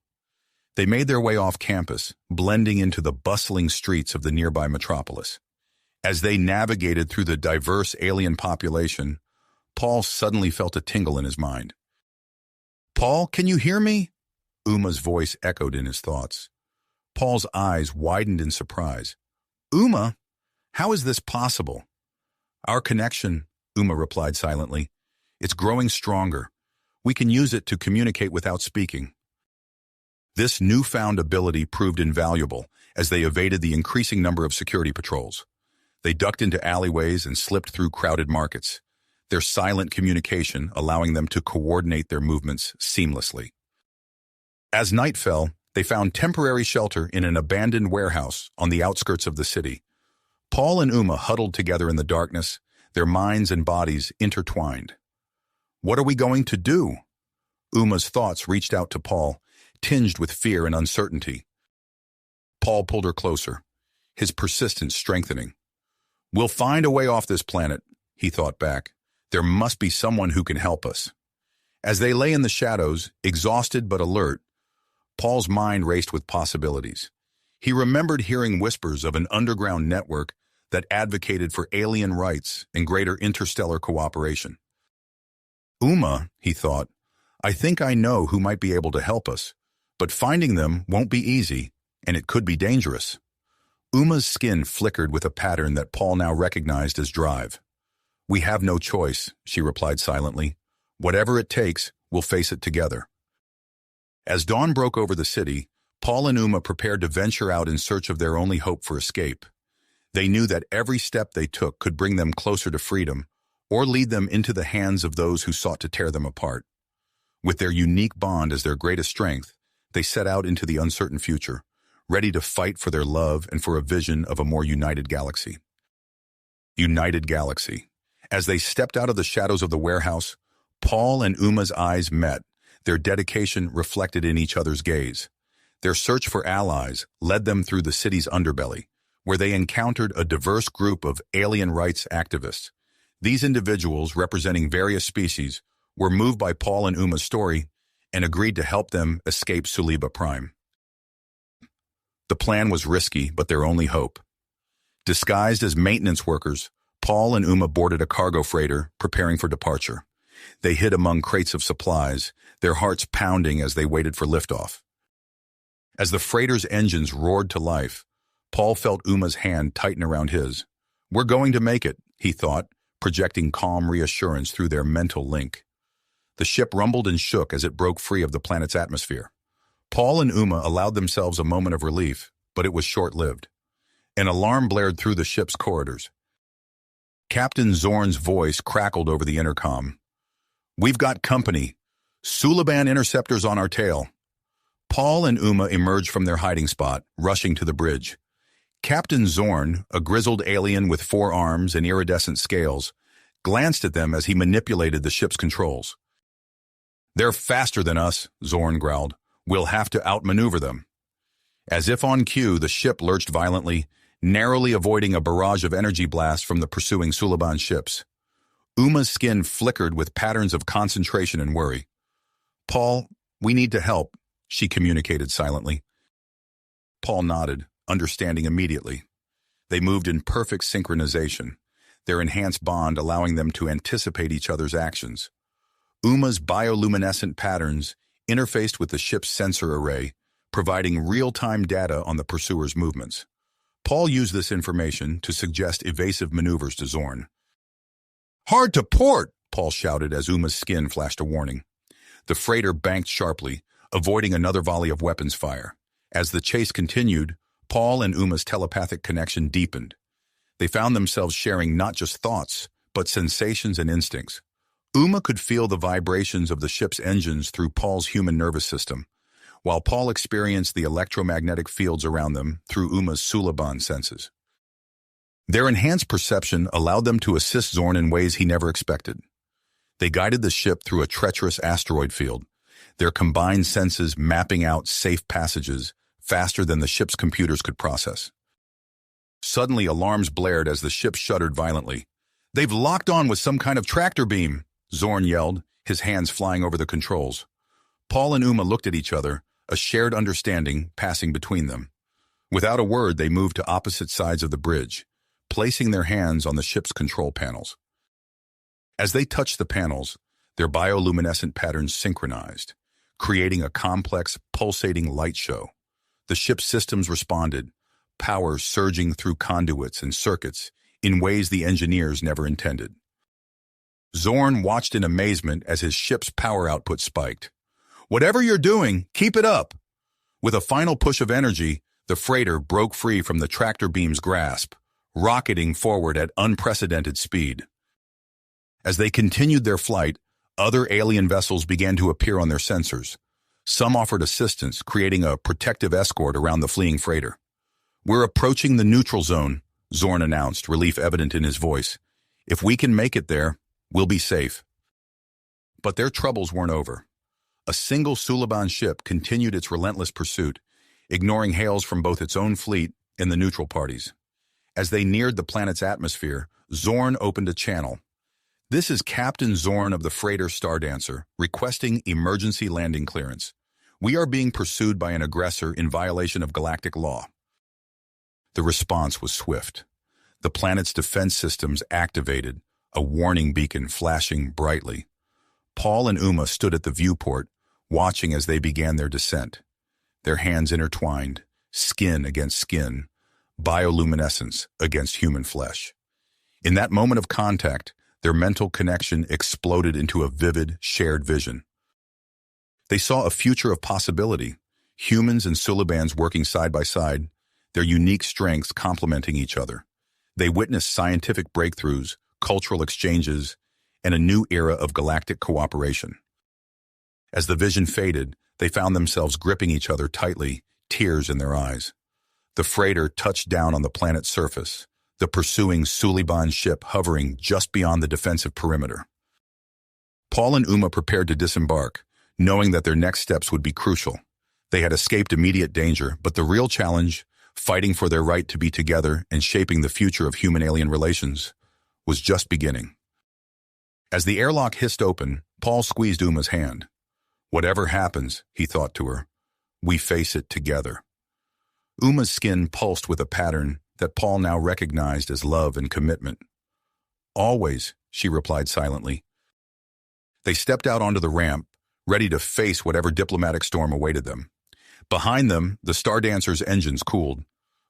They made their way off campus, blending into the bustling streets of the nearby metropolis. As they navigated through the diverse alien population, Paul suddenly felt a tingle in his mind. "Paul, can you hear me?" Uma's voice echoed in his thoughts. Paul's eyes widened in surprise. "Uma, how is this possible?" "Our connection," Uma replied silently. "It's growing stronger. We can use it to communicate without speaking." This newfound ability proved invaluable as they evaded the increasing number of security patrols. They ducked into alleyways and slipped through crowded markets, their silent communication allowing them to coordinate their movements seamlessly. As night fell, they found temporary shelter in an abandoned warehouse on the outskirts of the city. Paul and Uma huddled together in the darkness, their minds and bodies intertwined. "What are we going to do?" Uma's thoughts reached out to Paul, tinged with fear and uncertainty. Paul pulled her closer, his persistence strengthening. "We'll find a way off this planet," he thought back. "There must be someone who can help us." As they lay in the shadows, exhausted but alert, Paul's mind raced with possibilities. He remembered hearing whispers of an underground network that advocated for alien rights and greater interstellar cooperation. He thought, I think I know who might be able to help us, but finding them won't be easy, and it could be dangerous. Uma's skin flickered with a pattern that Paul now recognized as drive. We have no choice, she replied silently. Whatever it takes, we'll face it together. As dawn broke over the city, Paul and Uma prepared to venture out in search of their only hope for escape. They knew that every step they took could bring them closer to freedom, or lead them into the hands of those who sought to tear them apart. With their unique bond as their greatest strength, they set out into the uncertain future, ready to fight for their love and for a vision of a more united galaxy. United Galaxy. As they stepped out of the shadows of the warehouse, Paul and Uma's eyes met, their dedication reflected in each other's gaze. Their search for allies led them through the city's underbelly, where they encountered a diverse group of alien rights activists. These individuals, representing various species, were moved by Paul and Uma's story and agreed to help them escape Saliba Prime. The plan was risky, but their only hope. Disguised as maintenance workers, Paul and Uma boarded a cargo freighter, preparing for departure. They hid among crates of supplies, their hearts pounding as they waited for liftoff. As the freighter's engines roared to life, Paul felt Uma's hand tighten around his. We're going to make it, he thought, projecting calm reassurance through their mental link. The ship rumbled and shook as it broke free of the planet's atmosphere. Paul and Uma allowed themselves a moment of relief, but it was short-lived. An alarm blared through the ship's corridors. Captain Zorn's voice crackled over the intercom. We've got company. Suliban interceptors on our tail. Paul and Uma emerged from their hiding spot, rushing to the bridge. Captain Zorn, a grizzled alien with 4 arms and iridescent scales, glanced at them as he manipulated the ship's controls. They're faster than us, Zorn growled. We'll have to outmaneuver them. As if on cue, the ship lurched violently, narrowly avoiding a barrage of energy blasts from the pursuing Suliban ships. Uma's skin flickered with patterns of concentration and worry. Paul, we need to help, she communicated silently. Paul nodded, understanding immediately. They moved in perfect synchronization, their enhanced bond allowing them to anticipate each other's actions. Uma's bioluminescent patterns interfaced with the ship's sensor array, providing real-time data on the pursuer's movements. Paul used this information to suggest evasive maneuvers to Zorn. Hard to port, Paul shouted as Uma's skin flashed a warning. The freighter banked sharply, avoiding another volley of weapons fire. As the chase continued, Paul and Uma's telepathic connection deepened. They found themselves sharing not just thoughts, but sensations and instincts. Uma could feel the vibrations of the ship's engines through Paul's human nervous system, while Paul experienced the electromagnetic fields around them through Uma's Suliban senses. Their enhanced perception allowed them to assist Zorn in ways he never expected. They guided the ship through a treacherous asteroid field, their combined senses mapping out safe passages faster than the ship's computers could process. Suddenly, alarms blared as the ship shuddered violently. They've locked on with some kind of tractor beam, Zorn yelled, his hands flying over the controls. Paul and Uma looked at each other, a shared understanding passing between them. Without a word, they moved to opposite sides of the bridge, placing their hands on the ship's control panels. As they touched the panels, their bioluminescent patterns synchronized, creating a complex, pulsating light show. The ship's systems responded, power surging through conduits and circuits in ways the engineers never intended. Zorn watched in amazement as his ship's power output spiked. Whatever you're doing, keep it up. With a final push of energy, the freighter broke free from the tractor beam's grasp, rocketing forward at unprecedented speed. As they continued their flight, other alien vessels began to appear on their sensors. Some offered assistance, creating a protective escort around the fleeing freighter. We're approaching the neutral zone, Zorn announced, relief evident in his voice. If we can make it there, we'll be safe. But their troubles weren't over. A single Suliban ship continued its relentless pursuit, ignoring hails from both its own fleet and the neutral parties. As they neared the planet's atmosphere, Zorn opened a channel. This is Captain Zorn of the freighter Stardancer, requesting emergency landing clearance. We are being pursued by an aggressor in violation of galactic law. The response was swift. The planet's defense systems activated, a warning beacon flashing brightly. Paul and Uma stood at the viewport, watching as they began their descent. Their hands intertwined, skin against skin, bioluminescence against human flesh. In that moment of contact, their mental connection exploded into a vivid, shared vision. They saw a future of possibility, humans and Sulibans working side by side, their unique strengths complementing each other. They witnessed scientific breakthroughs, cultural exchanges, and a new era of galactic cooperation. As the vision faded, they found themselves gripping each other tightly, tears in their eyes. The freighter touched down on the planet's surface, the pursuing Suliban ship hovering just beyond the defensive perimeter. Paul and Uma prepared to disembark, knowing that their next steps would be crucial. They had escaped immediate danger, but the real challenge, fighting for their right to be together and shaping the future of human-alien relations, was just beginning. As the airlock hissed open, Paul squeezed Uma's hand. Whatever happens, he thought to her, we face it together. Uma's skin pulsed with a pattern that Paul now recognized as love and commitment. Always, she replied silently. They stepped out onto the ramp, ready to face whatever diplomatic storm awaited them. Behind them, the Stardancer's engines cooled,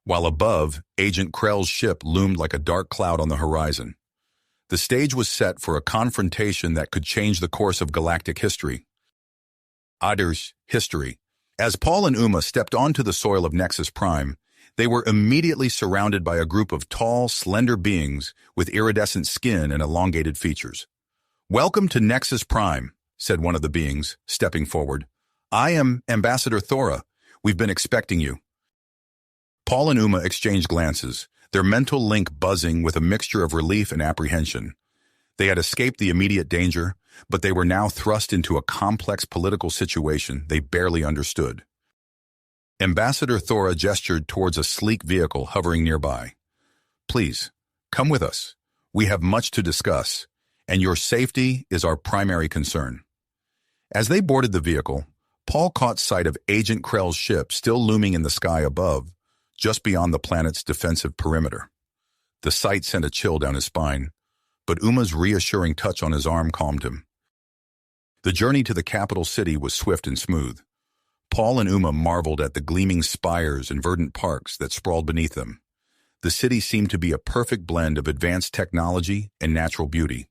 while above, Agent Krell's ship loomed like a dark cloud on the horizon. The stage was set for a confrontation that could change the course of galactic history. Adir's history. As Paul and Uma stepped onto the soil of Nexus Prime, they were immediately surrounded by a group of tall, slender beings with iridescent skin and elongated features. "Welcome to Nexus Prime," said one of the beings, stepping forward. "I am Ambassador Thora. We've been expecting you." Paul and Uma exchanged glances, their mental link buzzing with a mixture of relief and apprehension. They had escaped the immediate danger, but they were now thrust into a complex political situation they barely understood. Ambassador Thora gestured towards a sleek vehicle hovering nearby. "Please, come with us. We have much to discuss, and your safety is our primary concern." As they boarded the vehicle, Paul caught sight of Agent Krell's ship still looming in the sky above, just beyond the planet's defensive perimeter. The sight sent a chill down his spine, but Uma's reassuring touch on his arm calmed him. The journey to the capital city was swift and smooth. Paul and Uma marveled at the gleaming spires and verdant parks that sprawled beneath them. The city seemed to be a perfect blend of advanced technology and natural beauty.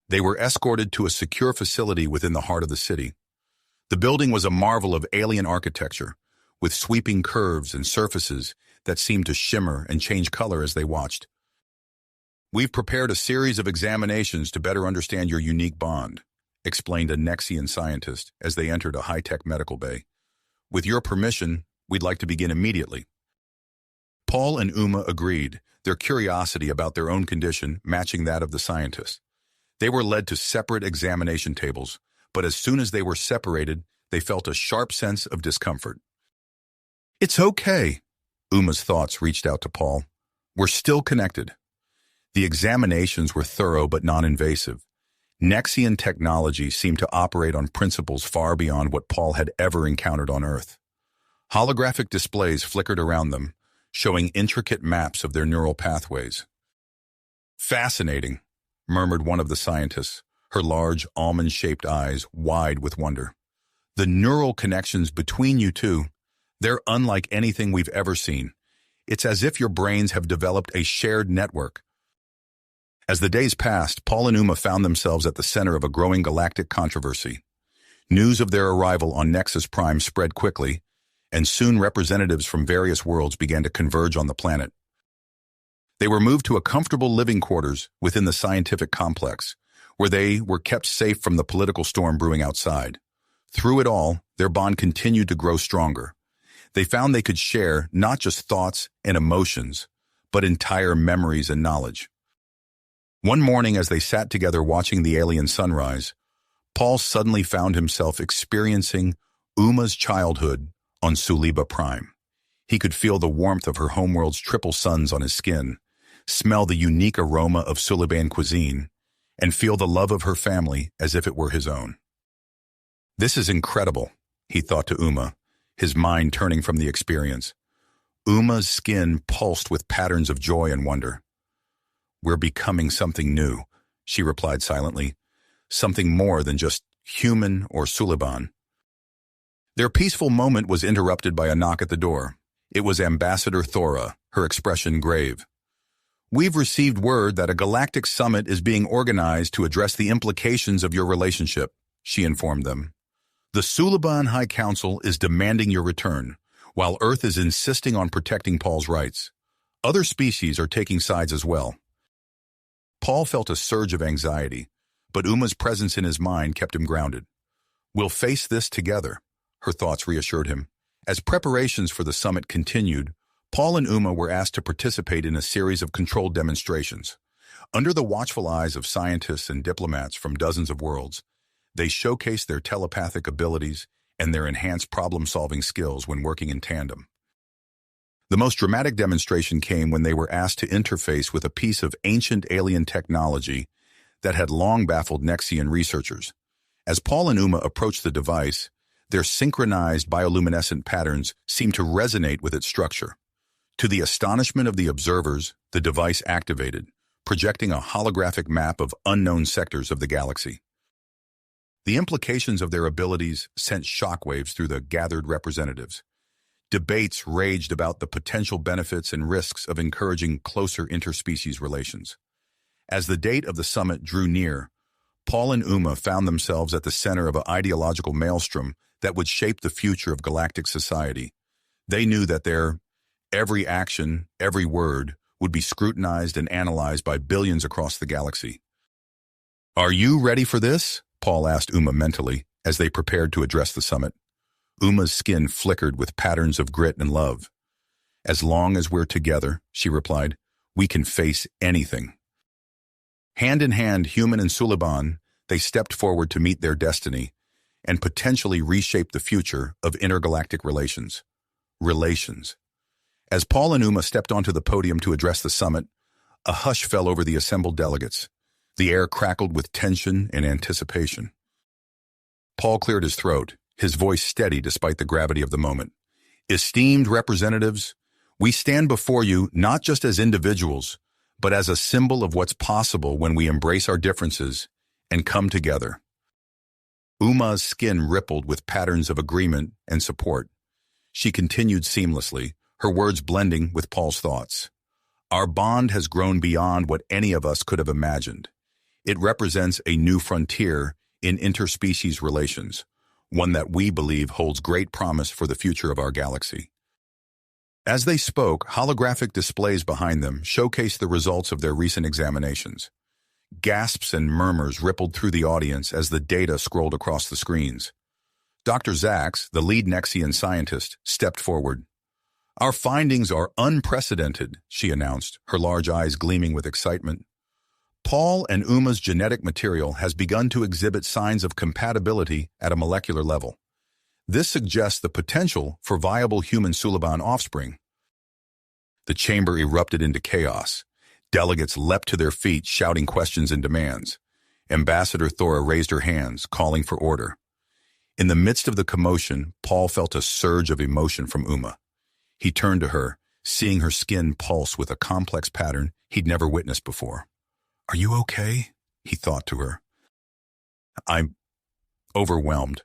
They were escorted to a secure facility within the heart of the city. The building was a marvel of alien architecture, with sweeping curves and surfaces that seemed to shimmer and change color as they watched. "We've prepared a series of examinations to better understand your unique bond," explained a Nexian scientist as they entered a high-tech medical bay. "With your permission, we'd like to begin immediately." Paul and Uma agreed, their curiosity about their own condition matching that of the scientist. They were led to separate examination tables, but as soon as they were separated, they felt a sharp sense of discomfort. "It's okay," Uma's thoughts reached out to Paul. "We're still connected." The examinations were thorough but non-invasive. Nexian technology seemed to operate on principles far beyond what Paul had ever encountered on Earth. Holographic displays flickered around them, showing intricate maps of their neural pathways. "Fascinating," murmured one of the scientists, her large, almond-shaped eyes wide with wonder. "The neural connections between you two, they're unlike anything we've ever seen. It's as if your brains have developed a shared network." As the days passed, Paul and Uma found themselves at the center of a growing galactic controversy. News of their arrival on Nexus Prime spread quickly, and soon representatives from various worlds began to converge on the planet. They were moved to a comfortable living quarters within the scientific complex, where they were kept safe from the political storm brewing outside. Through it all, their bond continued to grow stronger. They found they could share not just thoughts and emotions, but entire memories and knowledge. One morning, as they sat together watching the alien sunrise, Paul suddenly found himself experiencing Uma's childhood on Suliba Prime. He could feel the warmth of her homeworld's triple suns on his skin, smell the unique aroma of Suliban cuisine, and feel the love of her family as if it were his own. "This is incredible," he thought to Uma, his mind turning from the experience. Uma's skin pulsed with patterns of joy and wonder. "We're becoming something new," she replied silently. "Something more than just human or Suliban." Their peaceful moment was interrupted by a knock at the door. It was Ambassador Thora, her expression grave. "We've received word that a galactic summit is being organized to address the implications of your relationship," she informed them. "The Suliban High Council is demanding your return, while Earth is insisting on protecting Paul's rights. Other species are taking sides as well." Paul felt a surge of anxiety, but Uma's presence in his mind kept him grounded. "We'll face this together," her thoughts reassured him. As preparations for the summit continued, Paul and Uma were asked to participate in a series of controlled demonstrations. Under the watchful eyes of scientists and diplomats from dozens of worlds, they showcased their telepathic abilities and their enhanced problem-solving skills when working in tandem. The most dramatic demonstration came when they were asked to interface with a piece of ancient alien technology that had long baffled Nexian researchers. As Paul and Uma approached the device, their synchronized bioluminescent patterns seemed to resonate with its structure. To the astonishment of the observers, the device activated, projecting a holographic map of unknown sectors of the galaxy. The implications of their abilities sent shockwaves through the gathered representatives. Debates raged about the potential benefits and risks of encouraging closer interspecies relations. As the date of the summit drew near, Paul and Uma found themselves at the center of an ideological maelstrom that would shape the future of galactic society. They knew that their every action, every word, would be scrutinized and analyzed by billions across the galaxy. "Are you ready for this?" Paul asked Uma mentally as they prepared to address the summit. Uma's skin flickered with patterns of grit and love. "As long as we're together," she replied, "we can face anything." Hand in hand, human and Suliban, they stepped forward to meet their destiny and potentially reshape the future of intergalactic relations. As Paul and Uma stepped onto the podium to address the summit, a hush fell over the assembled delegates. The air crackled with tension and anticipation. Paul cleared his throat, his voice steady despite the gravity of the moment. "Esteemed representatives, we stand before you not just as individuals, but as a symbol of what's possible when we embrace our differences and come together." Uma's skin rippled with patterns of agreement and support. She continued seamlessly, her words blending with Paul's thoughts. "Our bond has grown beyond what any of us could have imagined. It represents a new frontier in interspecies relations, one that we believe holds great promise for the future of our galaxy." As they spoke, holographic displays behind them showcased the results of their recent examinations. Gasps and murmurs rippled through the audience as the data scrolled across the screens. Dr. Zax, the lead Nexian scientist, stepped forward. "Our findings are unprecedented," she announced, her large eyes gleaming with excitement. "Paul and Uma's genetic material has begun to exhibit signs of compatibility at a molecular level. This suggests the potential for viable human Suliban offspring." The chamber erupted into chaos. Delegates leapt to their feet, shouting questions and demands. Ambassador Thora raised her hands, calling for order. In the midst of the commotion, Paul felt a surge of emotion from Uma. He turned to her, seeing her skin pulse with a complex pattern he'd never witnessed before. "Are you okay?" he thought to her. "I'm overwhelmed,"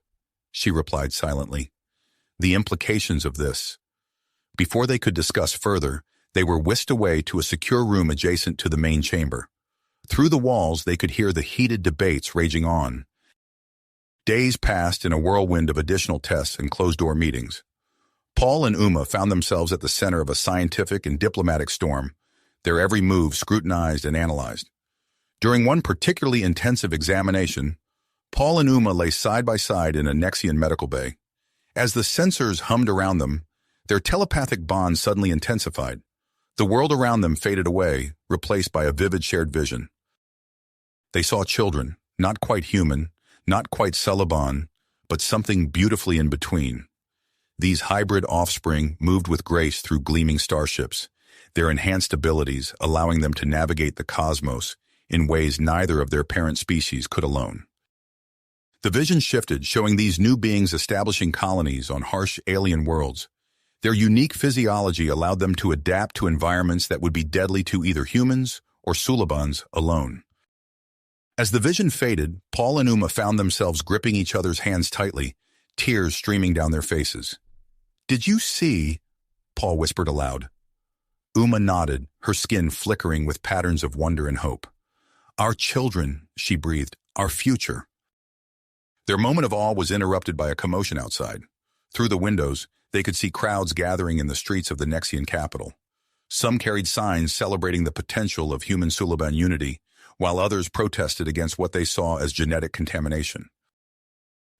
she replied silently. The implications of this. Before they could discuss further, they were whisked away to a secure room adjacent to the main chamber. Through the walls, they could hear the heated debates raging on. Days passed in a whirlwind of additional tests and closed-door meetings. Paul and Uma found themselves at the center of a scientific and diplomatic storm, their every move scrutinized and analyzed. During one particularly intensive examination, Paul and Uma lay side by side in a Nexian medical bay. As the sensors hummed around them, their telepathic bond suddenly intensified. The world around them faded away, replaced by a vivid shared vision. They saw children, not quite human, not quite Suliban, but something beautifully in between. These hybrid offspring moved with grace through gleaming starships, their enhanced abilities allowing them to navigate the cosmos in ways neither of their parent species could alone. The vision shifted, showing these new beings establishing colonies on harsh alien worlds, Their unique physiology allowed them to adapt to environments that would be deadly to either humans or Sullivans alone. As the vision faded, Paul and Uma found themselves gripping each other's hands tightly, tears streaming down their faces. "Did you see?" Paul whispered aloud. Uma nodded, her skin flickering with patterns of wonder and hope. "Our children," she breathed, "our future." Their moment of awe was interrupted by a commotion outside. Through the windows, they could see crowds gathering in the streets of the Nexian capital. Some carried signs celebrating the potential of human-Suliban unity, while others protested against what they saw as genetic contamination.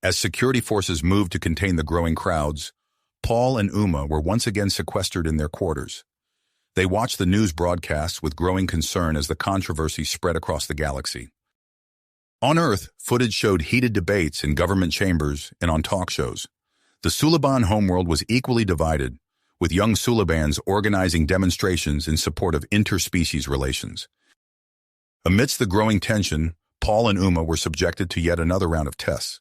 As security forces moved to contain the growing crowds, Paul and Uma were once again sequestered in their quarters. They watched the news broadcasts with growing concern as the controversy spread across the galaxy. On Earth, footage showed heated debates in government chambers and on talk shows. The Suliban homeworld was equally divided, with young Sulibans organizing demonstrations in support of interspecies relations. Amidst the growing tension, Paul and Uma were subjected to yet another round of tests.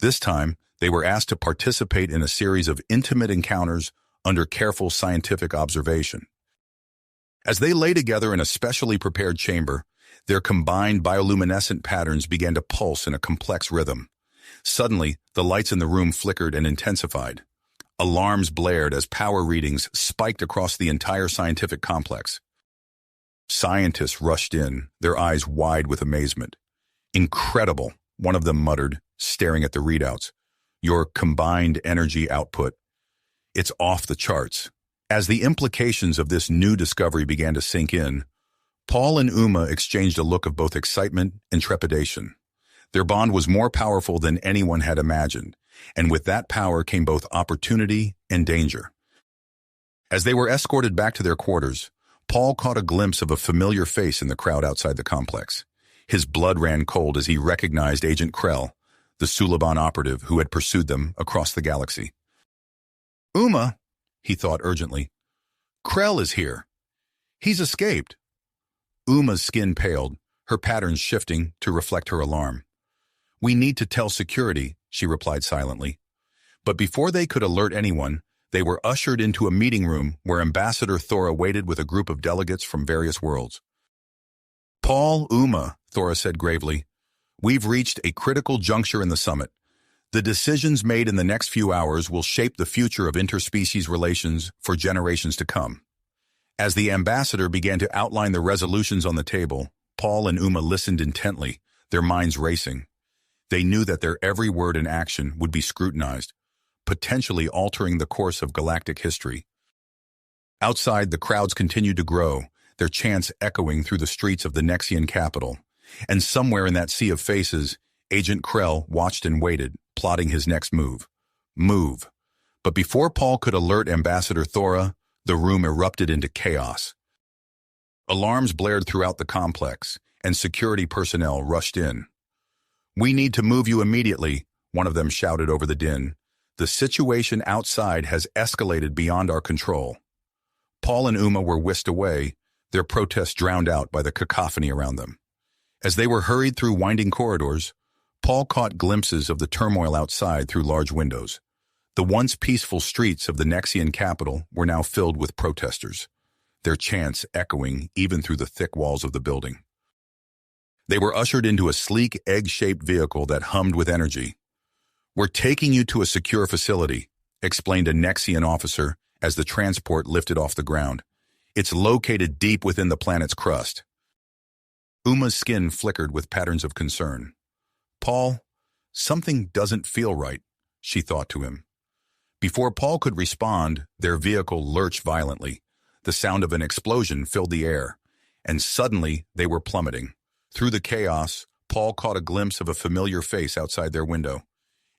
This time, they were asked to participate in a series of intimate encounters under careful scientific observation. As they lay together in a specially prepared chamber, their combined bioluminescent patterns began to pulse in a complex rhythm. Suddenly, the lights in the room flickered and intensified. Alarms blared as power readings spiked across the entire scientific complex. Scientists rushed in, their eyes wide with amazement. "Incredible," one of them muttered, staring at the readouts. "Your combined energy output. It's off the charts." As the implications of this new discovery began to sink in, Paul and Uma exchanged a look of both excitement and trepidation. Their bond was more powerful than anyone had imagined, and with that power came both opportunity and danger. As they were escorted back to their quarters, Paul caught a glimpse of a familiar face in the crowd outside the complex. His blood ran cold as he recognized Agent Krell, the Suliban operative who had pursued them across the galaxy. "Uma," he thought urgently. "Krell is here. He's escaped." Uma's skin paled, her patterns shifting to reflect her alarm. "We need to tell security," she replied silently. But before they could alert anyone, they were ushered into a meeting room where Ambassador Thora waited with a group of delegates from various worlds. "Paul, Uma," Thora said gravely, "we've reached a critical juncture in the summit. The decisions made in the next few hours will shape the future of interspecies relations for generations to come." As the ambassador began to outline the resolutions on the table, Paul and Uma listened intently, their minds racing. They knew that their every word and action would be scrutinized, potentially altering the course of galactic history. Outside, the crowds continued to grow, their chants echoing through the streets of the Nexian capital. And somewhere in that sea of faces, Agent Krell watched and waited, plotting his next move. But before Paul could alert Ambassador Thora, the room erupted into chaos. Alarms blared throughout the complex, and security personnel rushed in. "We need to move you immediately," one of them shouted over the din. "The situation outside has escalated beyond our control." Paul and Uma were whisked away, their protests drowned out by the cacophony around them. As they were hurried through winding corridors, Paul caught glimpses of the turmoil outside through large windows. The once peaceful streets of the Nexian capital were now filled with protesters, their chants echoing even through the thick walls of the building. They were ushered into a sleek, egg-shaped vehicle that hummed with energy. "We're taking you to a secure facility," explained a Nexian officer as the transport lifted off the ground. "It's located deep within the planet's crust." Uma's skin flickered with patterns of concern. "Paul, something doesn't feel right," she thought to him. Before Paul could respond, their vehicle lurched violently. The sound of an explosion filled the air, and suddenly they were plummeting. Through the chaos, Paul caught a glimpse of a familiar face outside their window.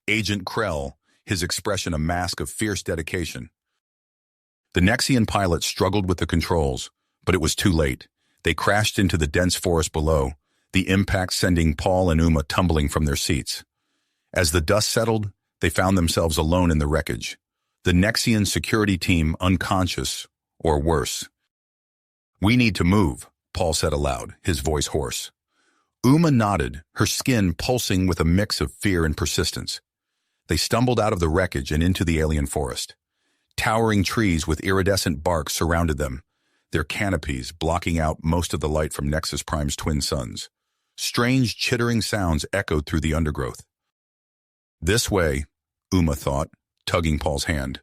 Agent Krell, his expression a mask of fierce dedication. The Nexian pilot struggled with the controls, but it was too late. They crashed into the dense forest below, the impact sending Paul and Uma tumbling from their seats. As the dust settled, they found themselves alone in the wreckage, the Nexian security team unconscious, or worse. "We need to move," Paul said aloud, his voice hoarse. Uma nodded, her skin pulsing with a mix of fear and persistence. They stumbled out of the wreckage and into the alien forest. Towering trees with iridescent bark surrounded them, their canopies blocking out most of the light from Nexus Prime's twin suns. Strange, chittering sounds echoed through the undergrowth. This way, Uma thought, tugging Paul's hand.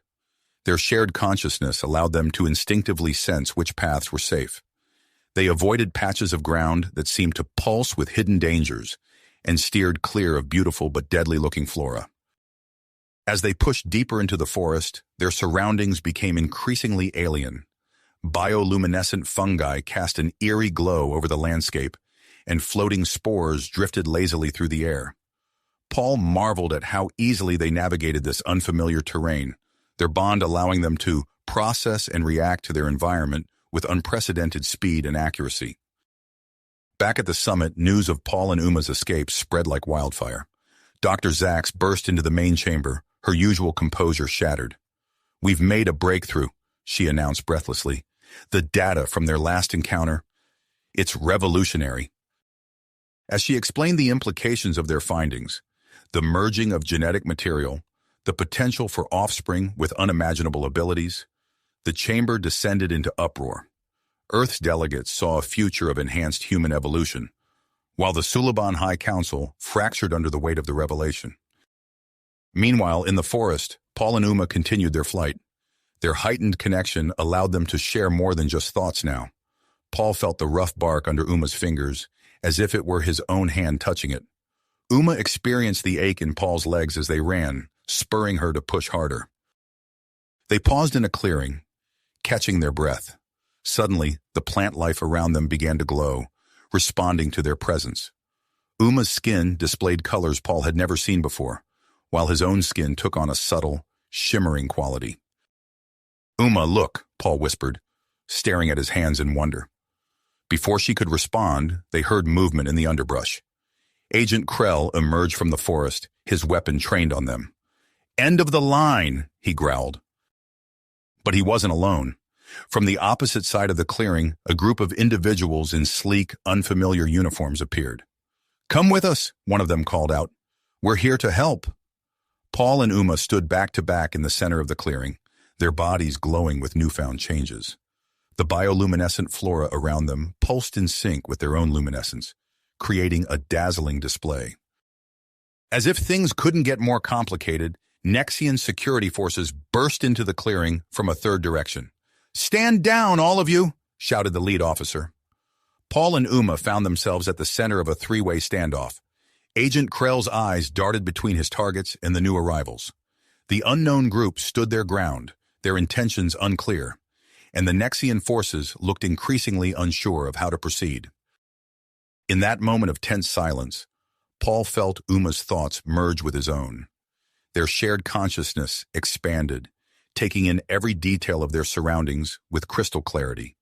Their shared consciousness allowed them to instinctively sense which paths were safe. They avoided patches of ground that seemed to pulse with hidden dangers and steered clear of beautiful but deadly-looking flora. As they pushed deeper into the forest, their surroundings became increasingly alien. Bioluminescent fungi cast an eerie glow over the landscape, and floating spores drifted lazily through the air. Paul marveled at how easily they navigated this unfamiliar terrain, their bond allowing them to process and react to their environment with unprecedented speed and accuracy. Back at the summit, news of Paul and Uma's escape spread like wildfire. Dr. Zax burst into the main chamber, her usual composure shattered. "We've made a breakthrough," she announced breathlessly. "The data from their last encounter, it's revolutionary." As she explained the implications of their findings, the merging of genetic material, the potential for offspring with unimaginable abilities, the chamber descended into uproar. Earth's delegates saw a future of enhanced human evolution, while the Suliban High Council fractured under the weight of the revelation. Meanwhile, in the forest, Paul and Uma continued their flight. Their heightened connection allowed them to share more than just thoughts now. Paul felt the rough bark under Uma's fingers, as if it were his own hand touching it. Uma experienced the ache in Paul's legs as they ran, spurring her to push harder. They paused in a clearing, catching their breath. Suddenly, the plant life around them began to glow, responding to their presence. Uma's skin displayed colors Paul had never seen before, while his own skin took on a subtle, shimmering quality. "Uma, look," Paul whispered, staring at his hands in wonder. Before she could respond, they heard movement in the underbrush. Agent Krell emerged from the forest, his weapon trained on them. "End of the line," he growled. But he wasn't alone. From the opposite side of the clearing, a group of individuals in sleek, unfamiliar uniforms appeared. "Come with us," one of them called out. "We're here to help." Paul and Uma stood back to back in the center of the clearing, their bodies glowing with newfound changes. The bioluminescent flora around them pulsed in sync with their own luminescence, creating a dazzling display. As if things couldn't get more complicated, Nexian security forces burst into the clearing from a third direction. "Stand down, all of you!" shouted the lead officer. Paul and Uma found themselves at the center of a three-way standoff. Agent Krell's eyes darted between his targets and the new arrivals. The unknown group stood their ground, their intentions unclear, and the Nexian forces looked increasingly unsure of how to proceed. In that moment of tense silence, Paul felt Uma's thoughts merge with his own. Their shared consciousness expanded, taking in every detail of their surroundings with crystal clarity.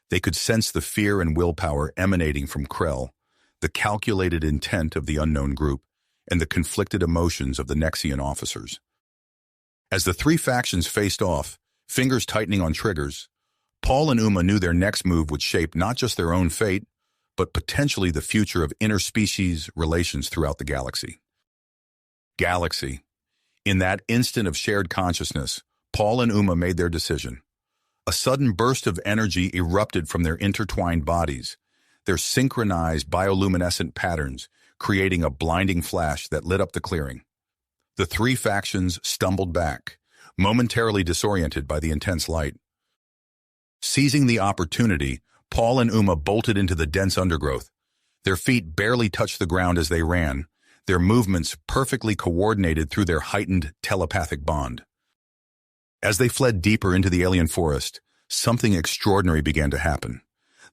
They could sense the fear and willpower emanating from Krell, the calculated intent of the unknown group, and the conflicted emotions of the Nexian officers. As the three factions faced off, fingers tightening on triggers, Paul and Uma knew their next move would shape not just their own fate, but potentially the future of interspecies relations throughout the galaxy. Galaxy. In that instant of shared consciousness, Paul and Uma made their decision. A sudden burst of energy erupted from their intertwined bodies, their synchronized bioluminescent patterns creating a blinding flash that lit up the clearing. The three factions stumbled back, momentarily disoriented by the intense light. Seizing the opportunity, Paul and Uma bolted into the dense undergrowth. Their feet barely touched the ground as they ran, their movements perfectly coordinated through their heightened telepathic bond. As they fled deeper into the alien forest, something extraordinary began to happen.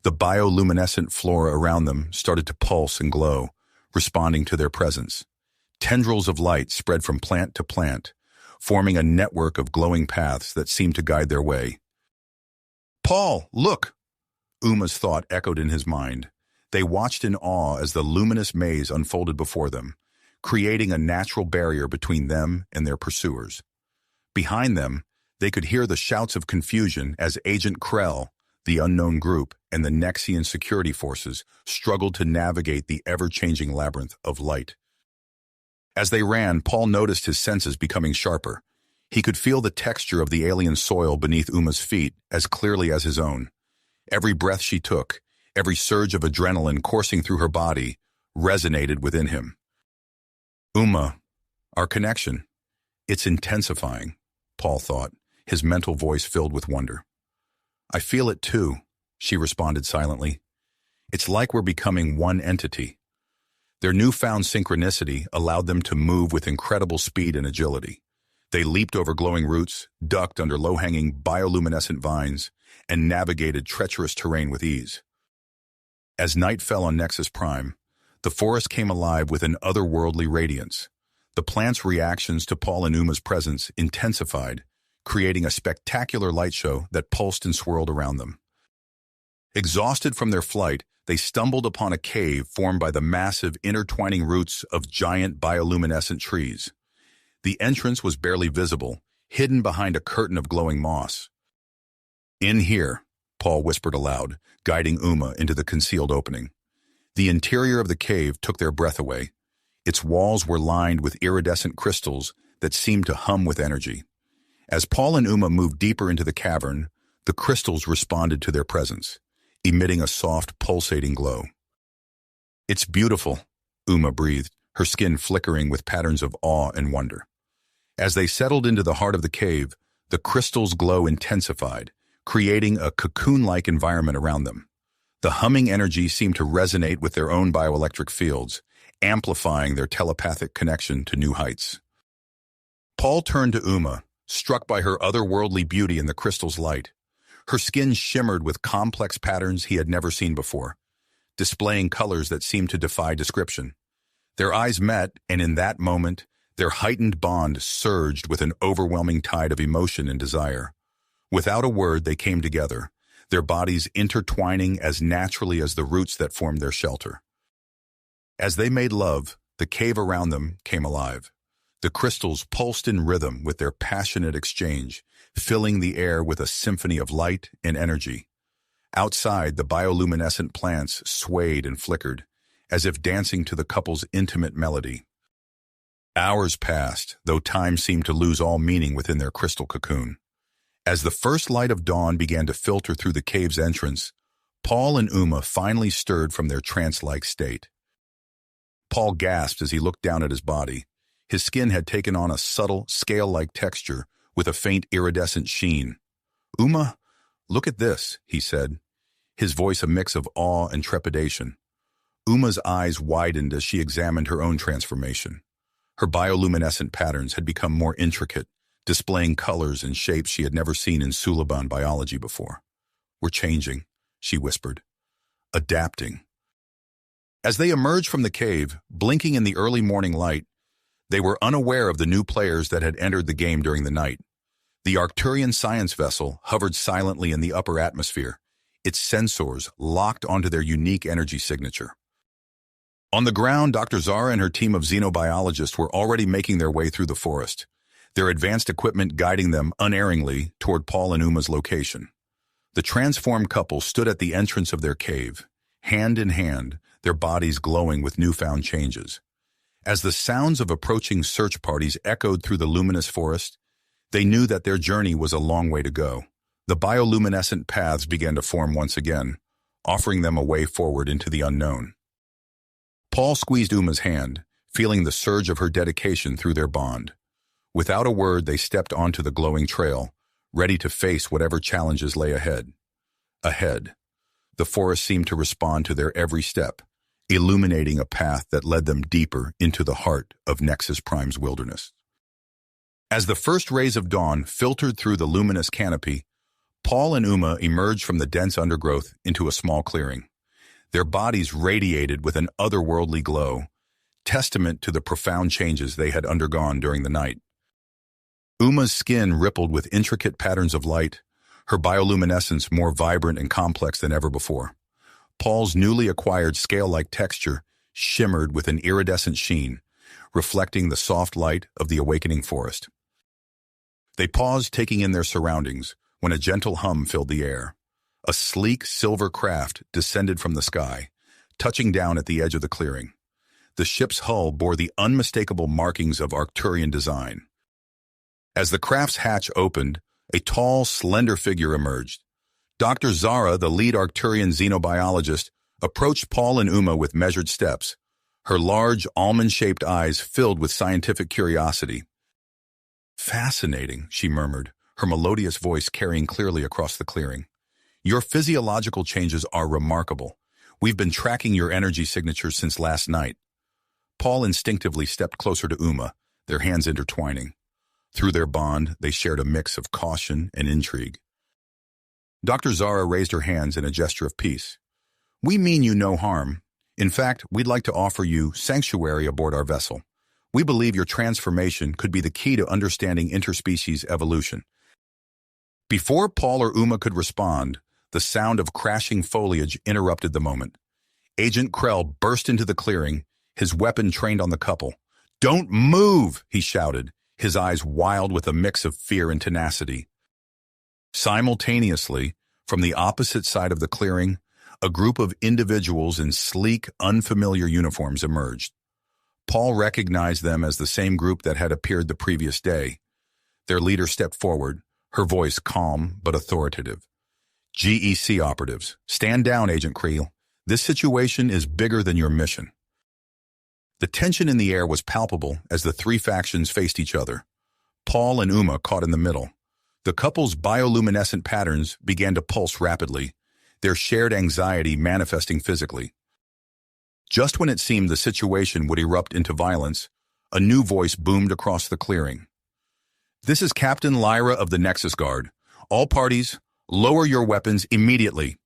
The bioluminescent flora around them started to pulse and glow, responding to their presence. Tendrils of light spread from plant to plant, forming a network of glowing paths that seemed to guide their way. "Paul, look!" Uma's thought echoed in his mind. They watched in awe as the luminous maze unfolded before them, creating a natural barrier between them and their pursuers. Behind them, they could hear the shouts of confusion as Agent Krell, the unknown group, and the Nexian security forces struggled to navigate the ever-changing labyrinth of light. As they ran, Paul noticed his senses becoming sharper. He could feel the texture of the alien soil beneath Uma's feet as clearly as his own. Every breath she took, every surge of adrenaline coursing through her body, resonated within him. Uma, our connection. It's intensifying, Paul thought, his mental voice filled with wonder. I feel it too, she responded silently. It's like we're becoming one entity. Their newfound synchronicity allowed them to move with incredible speed and agility. They leaped over glowing roots, ducked under low-hanging bioluminescent vines, and navigated treacherous terrain with ease. As night fell on Nexus Prime, the forest came alive with an otherworldly radiance. The plants' reactions to Paul and Uma's presence intensified, creating a spectacular light show that pulsed and swirled around them. Exhausted from their flight, they stumbled upon a cave formed by the massive intertwining roots of giant bioluminescent trees. The entrance was barely visible, hidden behind a curtain of glowing moss. In here, Paul whispered aloud, guiding Uma into the concealed opening. The interior of the cave took their breath away. Its walls were lined with iridescent crystals that seemed to hum with energy. As Paul and Uma moved deeper into the cavern, the crystals responded to their presence, emitting a soft, pulsating glow. It's beautiful, Uma breathed, her skin flickering with patterns of awe and wonder. As they settled into the heart of the cave, the crystal's glow intensified, creating a cocoon-like environment around them. The humming energy seemed to resonate with their own bioelectric fields, amplifying their telepathic connection to new heights. Paul turned to Uma, struck by her otherworldly beauty in the crystal's light. Her skin shimmered with complex patterns he had never seen before, displaying colors that seemed to defy description. Their eyes met, and in that moment, their heightened bond surged with an overwhelming tide of emotion and desire. Without a word, they came together, their bodies intertwining as naturally as the roots that formed their shelter. As they made love, the cave around them came alive. The crystals pulsed in rhythm with their passionate exchange, filling the air with a symphony of light and energy. Outside, the bioluminescent plants swayed and flickered, as if dancing to the couple's intimate melody. Hours passed, though time seemed to lose all meaning within their crystal cocoon. As the first light of dawn began to filter through the cave's entrance, Paul and Uma finally stirred from their trance-like state. Paul gasped as he looked down at his body. His skin had taken on a subtle, scale-like texture with a faint iridescent sheen. Uma, look at this, he said, his voice a mix of awe and trepidation. Uma's eyes widened as she examined her own transformation. Her bioluminescent patterns had become more intricate, displaying colors and shapes she had never seen in Suliban biology before. We're changing, she whispered. Adapting. As they emerged from the cave, blinking in the early morning light, they were unaware of the new players that had entered the game during the night. The Arcturian science vessel hovered silently in the upper atmosphere, its sensors locked onto their unique energy signature. On the ground, Dr. Zara and her team of xenobiologists were already making their way through the forest, their advanced equipment guiding them unerringly toward Paul and Uma's location. The transformed couple stood at the entrance of their cave, hand in hand, their bodies glowing with newfound changes. As the sounds of approaching search parties echoed through the luminous forest, they knew that their journey was a long way to go. The bioluminescent paths began to form once again, offering them a way forward into the unknown. Paul squeezed Uma's hand, feeling the surge of her dedication through their bond. Without a word, they stepped onto the glowing trail, ready to face whatever challenges lay ahead. Ahead, the forest seemed to respond to their every step, illuminating a path that led them deeper into the heart of Nexus Prime's wilderness. As the first rays of dawn filtered through the luminous canopy, Paul and Uma emerged from the dense undergrowth into a small clearing. Their bodies radiated with an otherworldly glow, testament to the profound changes they had undergone during the night. Uma's skin rippled with intricate patterns of light, her bioluminescence more vibrant and complex than ever before. Paul's newly acquired scale-like texture shimmered with an iridescent sheen, reflecting the soft light of the awakening forest. They paused, taking in their surroundings, when a gentle hum filled the air. A sleek silver craft descended from the sky, touching down at the edge of the clearing. The ship's hull bore the unmistakable markings of Arcturian design. As the craft's hatch opened, a tall, slender figure emerged. Dr. Zara, the lead Arcturian xenobiologist, approached Paul and Uma with measured steps, her large, almond-shaped eyes filled with scientific curiosity. "Fascinating," she murmured, her melodious voice carrying clearly across the clearing. "Your physiological changes are remarkable. We've been tracking your energy signatures since last night." Paul instinctively stepped closer to Uma, their hands intertwining. Through their bond, they shared a mix of caution and intrigue. Dr. Zara raised her hands in a gesture of peace. "We mean you no harm. In fact, we'd like to offer you sanctuary aboard our vessel. We believe your transformation could be the key to understanding interspecies evolution." Before Paul or Uma could respond, the sound of crashing foliage interrupted the moment. Agent Krell burst into the clearing, his weapon trained on the couple. "Don't move!" he shouted, his eyes wild with a mix of fear and tenacity. Simultaneously, from the opposite side of the clearing, a group of individuals in sleek, unfamiliar uniforms emerged. Paul recognized them as the same group that had appeared the previous day. Their leader stepped forward, her voice calm but authoritative. "GEC operatives, stand down, Agent Krell. This situation is bigger than your mission." The tension in the air was palpable as the three factions faced each other. Paul and Uma caught in the middle. The couple's bioluminescent patterns began to pulse rapidly, their shared anxiety manifesting physically. Just when it seemed the situation would erupt into violence, a new voice boomed across the clearing. "This is Captain Lyra of the Nexus Guard. All parties, lower your weapons immediately."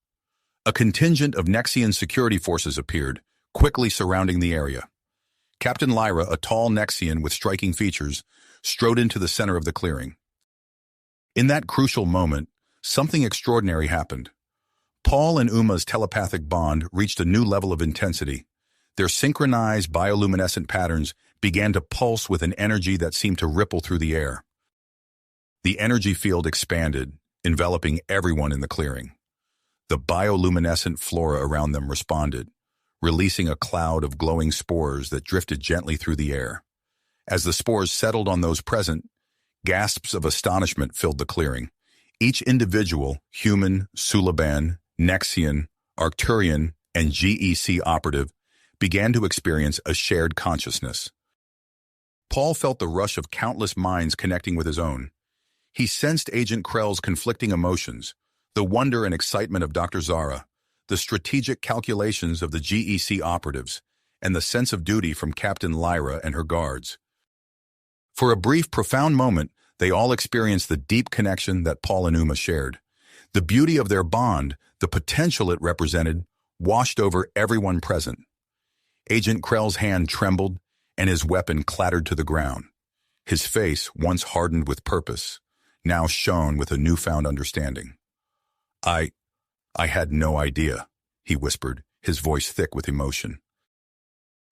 A contingent of Nexian security forces appeared, quickly surrounding the area. Captain Lyra, a tall Nexian with striking features, strode into the center of the clearing. In that crucial moment, something extraordinary happened. Paul and Uma's telepathic bond reached a new level of intensity. Their synchronized bioluminescent patterns began to pulse with an energy that seemed to ripple through the air. The energy field expanded, enveloping everyone in the clearing. The bioluminescent flora around them responded, releasing a cloud of glowing spores that drifted gently through the air. As the spores settled on those present, gasps of astonishment filled the clearing. Each individual, human, Sulaban, Nexian, Arcturian, and GEC operative, began to experience a shared consciousness. Paul felt the rush of countless minds connecting with his own. He sensed Agent Krell's conflicting emotions, the wonder and excitement of Dr. Zara, the strategic calculations of the GEC operatives, and the sense of duty from Captain Lyra and her guards. For a brief, profound moment, they all experienced the deep connection that Paul and Uma shared. The beauty of their bond, the potential it represented, washed over everyone present. Agent Krell's hand trembled, and his weapon clattered to the ground. His face, once hardened with purpose, now shone with a newfound understanding. I had no idea," he whispered, his voice thick with emotion.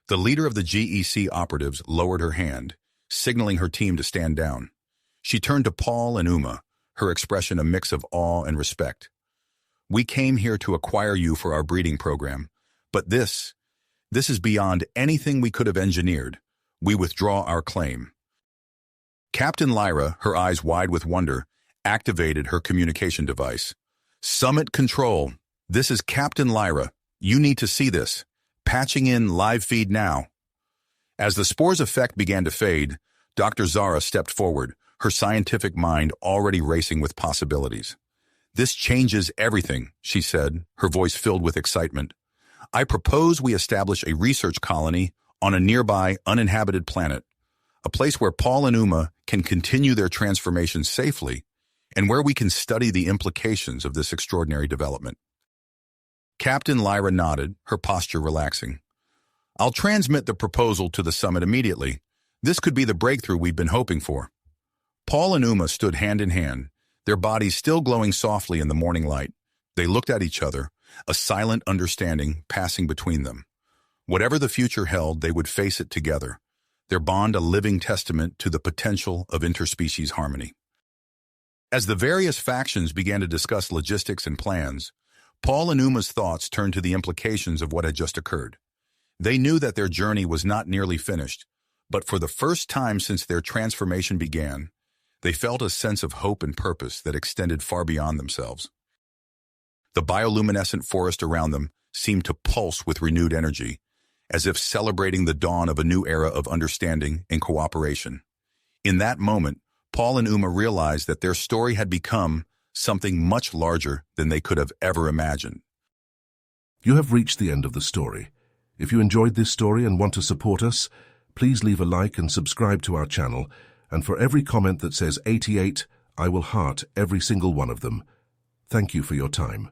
The leader of the GEC operatives lowered her hand, signaling her team to stand down. She turned to Paul and Uma, her expression a mix of awe and respect. "We came here to acquire you for our breeding program, but this is beyond anything we could have engineered. We withdraw our claim." Captain Lyra, her eyes wide with wonder, activated her communication device. "Summit Control, this is Captain Lyra. You need to see this. Patching in live feed now." As the spore's effect began to fade, Dr. Zara stepped forward, her scientific mind already racing with possibilities. "This changes everything," she said, her voice filled with excitement. "I propose we establish a research colony on a nearby uninhabited planet, a place where Paul and Uma can continue their transformation safely, and where we can study the implications of this extraordinary development." Captain Lyra nodded, her posture relaxing. "I'll transmit the proposal to the summit immediately. This could be the breakthrough we've been hoping for." Paul and Uma stood hand in hand, their bodies still glowing softly in the morning light. They looked at each other, a silent understanding passing between them. Whatever the future held, they would face it together, their bond a living testament to the potential of interspecies harmony. As the various factions began to discuss logistics and plans, Paul and Uma's thoughts turned to the implications of what had just occurred. They knew that their journey was not nearly finished, but for the first time since their transformation began, They felt a sense of hope and purpose that extended far beyond themselves. The bioluminescent forest around them seemed to pulse with renewed energy, as if celebrating the dawn of a new era of understanding and cooperation. In that moment, Paul and Uma realized that their story had become something much larger than they could have ever imagined.
You have reached the end of the story. If you enjoyed this story and want to support us, please leave a like and subscribe to our channel, and for every comment that says 88, I will heart every single one of them. Thank you for your time.